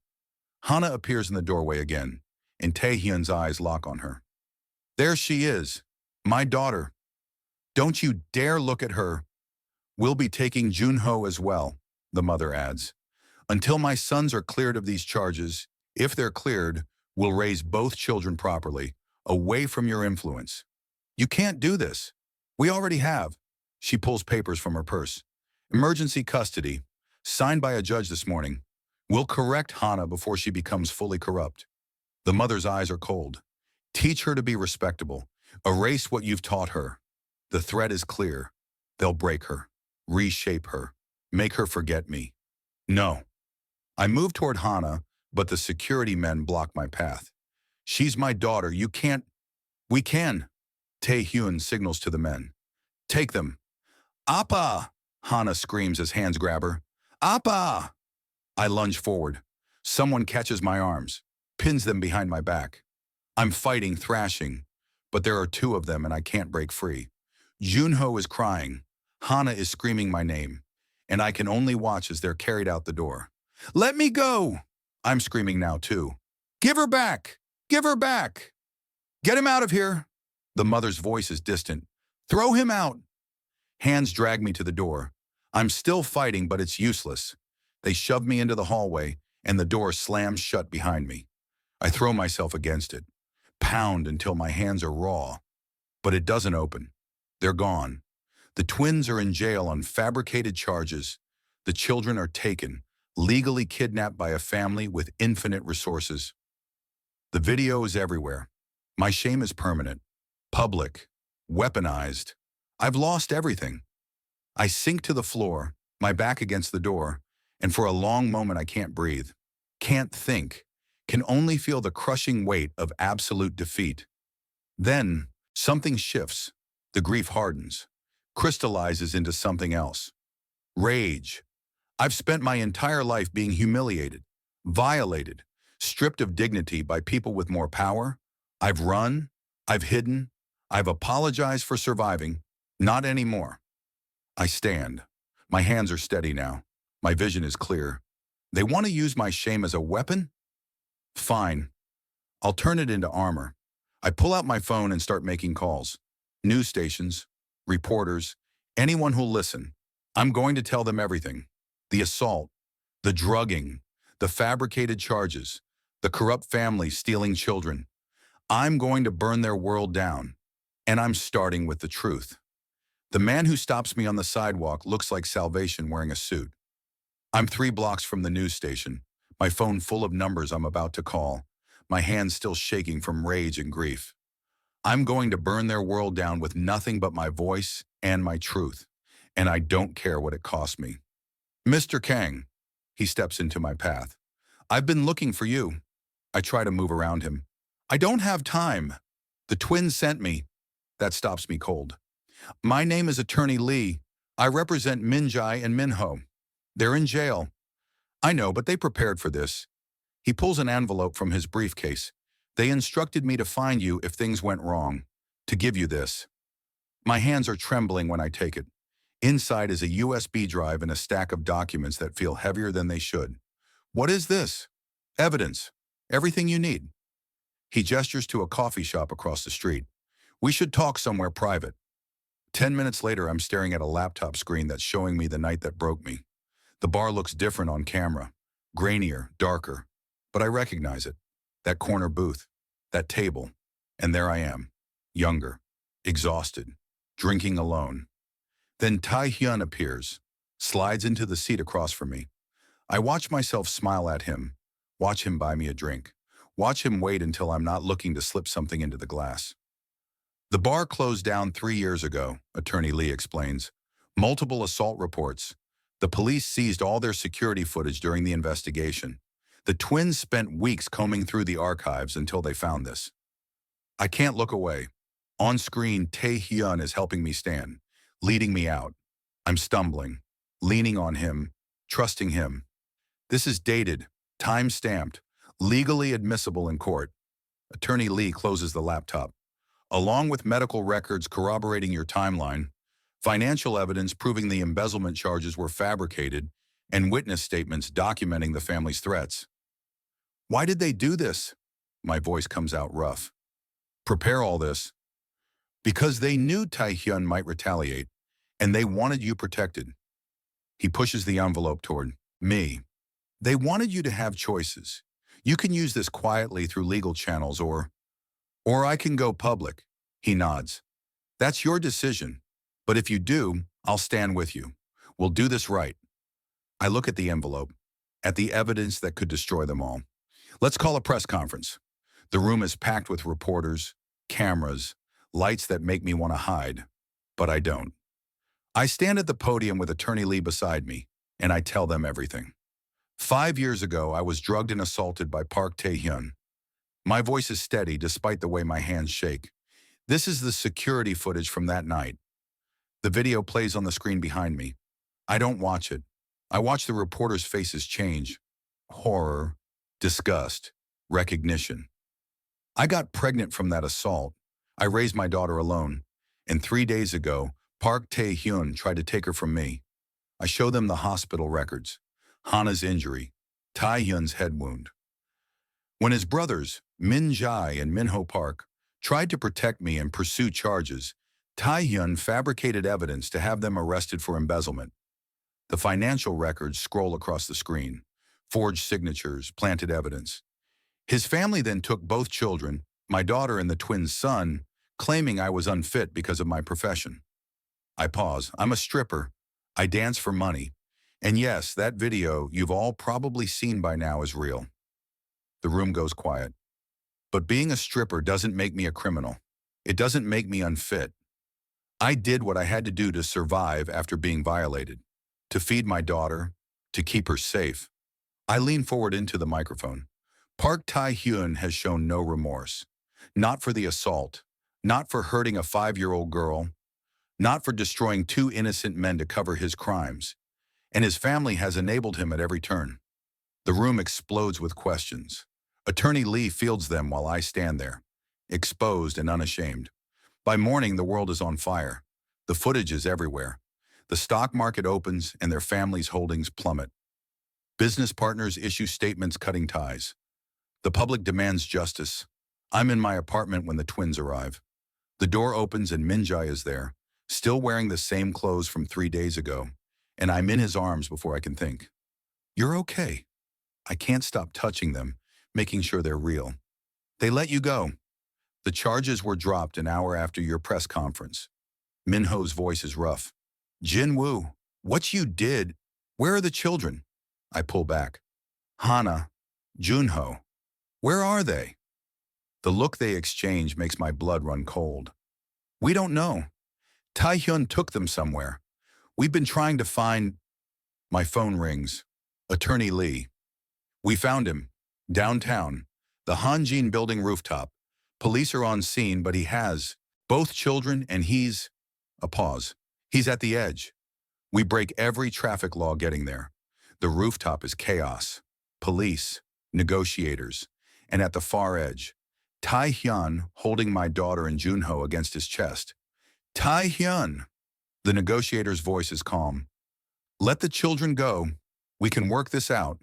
Hana appears in the doorway again, and Taehyun's eyes lock on her. There she is, my daughter. Don't you dare look at her. We'll be taking Junho as well, the mother adds. Until my sons are cleared of these charges, if they're cleared, we'll raise both children properly, away from your influence. You can't do this. We already have. She pulls papers from her purse. Emergency custody, signed by a judge this morning. We'll correct Hana before she becomes fully corrupt. The mother's eyes are cold. Teach her to be respectable. Erase what you've taught her. The threat is clear. They'll break her, reshape her, make her forget me. No. I move toward Hana, but the security men block my path. She's my daughter. You can't. We can. Tae-hyun signals to the men. Take them. Appa! Hana screams as hands grab her. Appa! I lunge forward. Someone catches my arms, pins them behind my back. I'm fighting, thrashing, but there are two of them and I can't break free. Junho is crying. Hana is screaming my name, and I can only watch as they're carried out the door. Let me go! I'm screaming now too. Give her back! Give her back! Get him out of here! The mother's voice is distant. Throw him out! Hands drag me to the door. I'm still fighting, but it's useless. They shove me into the hallway, and the door slams shut behind me. I throw myself against it, pound until my hands are raw. But it doesn't open. They're gone. The twins are in jail on fabricated charges. The children are taken, legally kidnapped by a family with infinite resources. The video is everywhere. My shame is permanent, public, weaponized. I've lost everything. I sink to the floor, my back against the door, and for a long moment I can't breathe, can't think, can only feel the crushing weight of absolute defeat. Then, something shifts. The grief hardens, crystallizes into something else. Rage. I've spent my entire life being humiliated, violated, stripped of dignity by people with more power. I've run, I've hidden, I've apologized for surviving. Not anymore. I stand. My hands are steady now. My vision is clear. They want to use my shame as a weapon? Fine. I'll turn it into armor. I pull out my phone and start making calls. News stations, reporters, anyone who'll listen. I'm going to tell them everything. The assault, the drugging, the fabricated charges, the corrupt family stealing children. I'm going to burn their world down. And I'm starting with the truth. The man who stops me on the sidewalk looks like Salvation wearing a suit. I'm 3 blocks from the news station, my phone full of numbers I'm about to call, my hands still shaking from rage and grief. I'm going to burn their world down with nothing but my voice and my truth, and I don't care what it costs me. Mr. Kang, he steps into my path. I've been looking for you. I try to move around him. I don't have time. The twins sent me. That stops me cold. My name is Attorney Lee. I represent Minjai and Minho. They're in jail. I know, but they prepared for this. He pulls an envelope from his briefcase. They instructed me to find you if things went wrong, to give you this. My hands are trembling when I take it. Inside is a USB drive and a stack of documents that feel heavier than they should. What is this? Evidence. Everything you need. He gestures to a coffee shop across the street. We should talk somewhere private. 10 minutes later, I'm staring at a laptop screen that's showing me the night that broke me. The bar looks different on camera. Grainier, darker. But I recognize it. That corner booth. That table. And there I am. Younger. Exhausted. Drinking alone. Then Tae-hyun appears. Slides into the seat across from me. I watch myself smile at him. Watch him buy me a drink. Watch him wait until I'm not looking to slip something into the glass. The bar closed down 3 years ago, Attorney Lee explains. Multiple assault reports. The police seized all their security footage during the investigation. The twins spent weeks combing through the archives until they found this. I can't look away. On screen, Tae-hyun is helping me stand, leading me out. I'm stumbling, leaning on him, trusting him. This is dated, time-stamped, legally admissible in court. Attorney Lee closes the laptop. Along with medical records corroborating your timeline, financial evidence proving the embezzlement charges were fabricated, and witness statements documenting the family's threats. Why did they do this? My voice comes out rough. Prepare all this. Because they knew Tae-hyun might retaliate, and they wanted you protected. He pushes the envelope toward me. They wanted you to have choices. You can use this quietly through legal channels or I can go public. He nods. That's your decision. But if you do, I'll stand with you. We'll do this right. I look at the envelope, at the evidence that could destroy them all. Let's call a press conference. The room is packed with reporters, cameras, lights that make me want to hide, but I don't. I stand at the podium with Attorney Lee beside me, and I tell them everything. 5 years ago, I was drugged and assaulted by Park Tae-hyun. My voice is steady despite the way my hands shake. This is the security footage from that night. The video plays on the screen behind me. I don't watch it. I watch the reporters' faces change. Horror, disgust, recognition. I got pregnant from that assault. I raised my daughter alone. And 3 days ago, Park Tae-hyun tried to take her from me. I show them the hospital records. Hana's injury. Tae-hyun's head wound. When his brothers, Min Jae and Minho Park, tried to protect me and pursue charges, Tae-hyun fabricated evidence to have them arrested for embezzlement. The financial records scroll across the screen. Forged signatures, planted evidence. His family then took both children, my daughter and the twins' son, claiming I was unfit because of my profession. I pause. I'm a stripper. I dance for money. And yes, that video you've all probably seen by now is real. The room goes quiet. But being a stripper doesn't make me a criminal. It doesn't make me unfit. I did what I had to do to survive after being violated, to feed my daughter, to keep her safe. I lean forward into the microphone. Park Tae-hyun has shown no remorse. Not for the assault, not for hurting a 5-year-old girl, not for destroying 2 innocent men to cover his crimes. And his family has enabled him at every turn. The room explodes with questions. Attorney Lee fields them while I stand there, exposed and unashamed. By morning, the world is on fire. The footage is everywhere. The stock market opens and their families' holdings plummet. Business partners issue statements cutting ties. The public demands justice. I'm in my apartment when the twins arrive. The door opens and Min Jae is there, still wearing the same clothes from 3 days ago, and I'm in his arms before I can think. You're okay. I can't stop touching them, making sure they're real. They let you go. The charges were dropped an hour after your press conference. Minho's voice is rough. Jin-woo, what you did, where are the children? I pull back. Hana, Junho, where are they? The look they exchange makes my blood run cold. We don't know. Tae-hyun took them somewhere. We've been trying to find... My phone rings. Attorney Lee. We found him. Downtown. The Hanjin building rooftop. Police are on scene, but he has both children and he's... A pause. He's at the edge. We break every traffic law getting there. The rooftop is chaos. Police, negotiators, and at the far edge, Tae-hyun holding my daughter and Junho against his chest. Tae-hyun! The negotiator's voice is calm. Let the children go. We can work this out.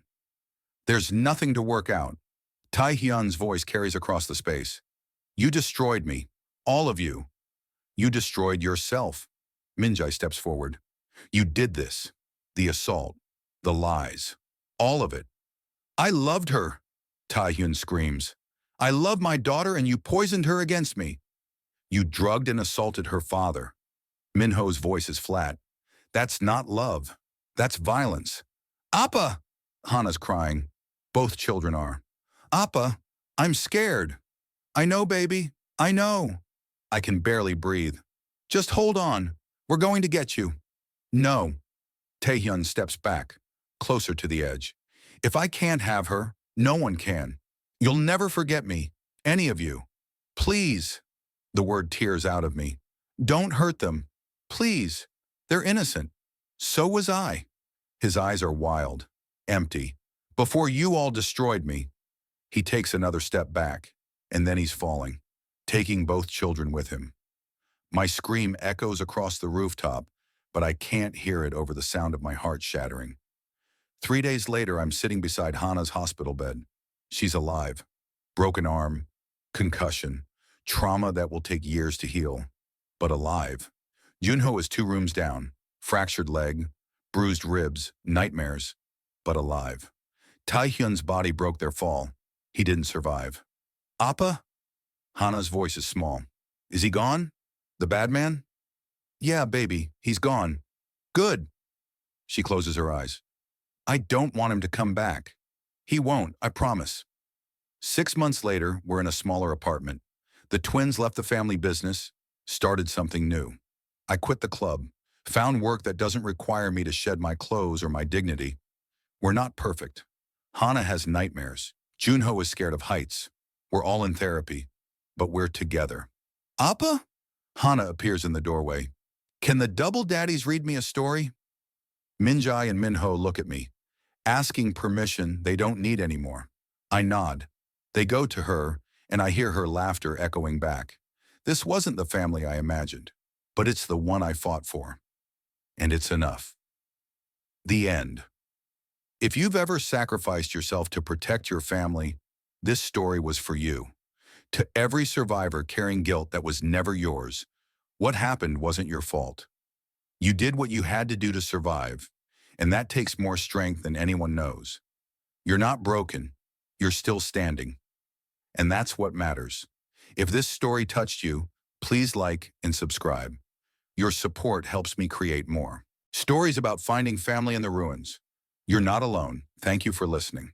There's nothing to work out. Tae-hyun's voice carries across the space. You destroyed me. All of you. You destroyed yourself. Minjae steps forward. You did this. The assault. The lies. All of it. I loved her. Tae-hyun screams. I love my daughter and you poisoned her against me. You drugged and assaulted her father. Minho's voice is flat. That's not love. That's violence. Appa! Hana's crying. Both children are. Appa, I'm scared. I know, baby. I know. I can barely breathe. Just hold on. We're going to get you. No. Taehyun steps back, closer to the edge. If I can't have her, no one can. You'll never forget me. Any of you. Please. The word tears out of me. Don't hurt them. Please. They're innocent. So was I. His eyes are wild, empty. Before you all destroyed me. He takes another step back, and then he's falling, taking both children with him. My scream echoes across the rooftop, but I can't hear it over the sound of my heart shattering. 3 days later, I'm sitting beside Hana's hospital bed. She's alive. Broken arm, concussion, trauma that will take years to heal, but alive. Junho is 2 rooms down, fractured leg, bruised ribs, nightmares, but alive. Taehyun's body broke their fall. He didn't survive. Appa? Hana's voice is small. Is he gone? The bad man? Yeah, baby, he's gone. Good. She closes her eyes. I don't want him to come back. He won't, I promise. 6 months later, we're in a smaller apartment. The twins left the family business, started something new. I quit the club, found work that doesn't require me to shed my clothes or my dignity. We're not perfect. Hana has nightmares. Junho is scared of heights. We're all in therapy, but we're together. Appa? Hana appears in the doorway. Can the double daddies read me a story? Minjae and Minho look at me, asking permission they don't need anymore. I nod. They go to her, and I hear her laughter echoing back. This wasn't the family I imagined, but it's the one I fought for. And it's enough. The end. If you've ever sacrificed yourself to protect your family, this story was for you. To every survivor carrying guilt that was never yours, what happened wasn't your fault. You did what you had to do to survive, and that takes more strength than anyone knows. You're not broken. You're still standing. And that's what matters. If this story touched you, please like and subscribe. Your support helps me create more stories about finding family in the ruins. You're not alone. Thank you for listening.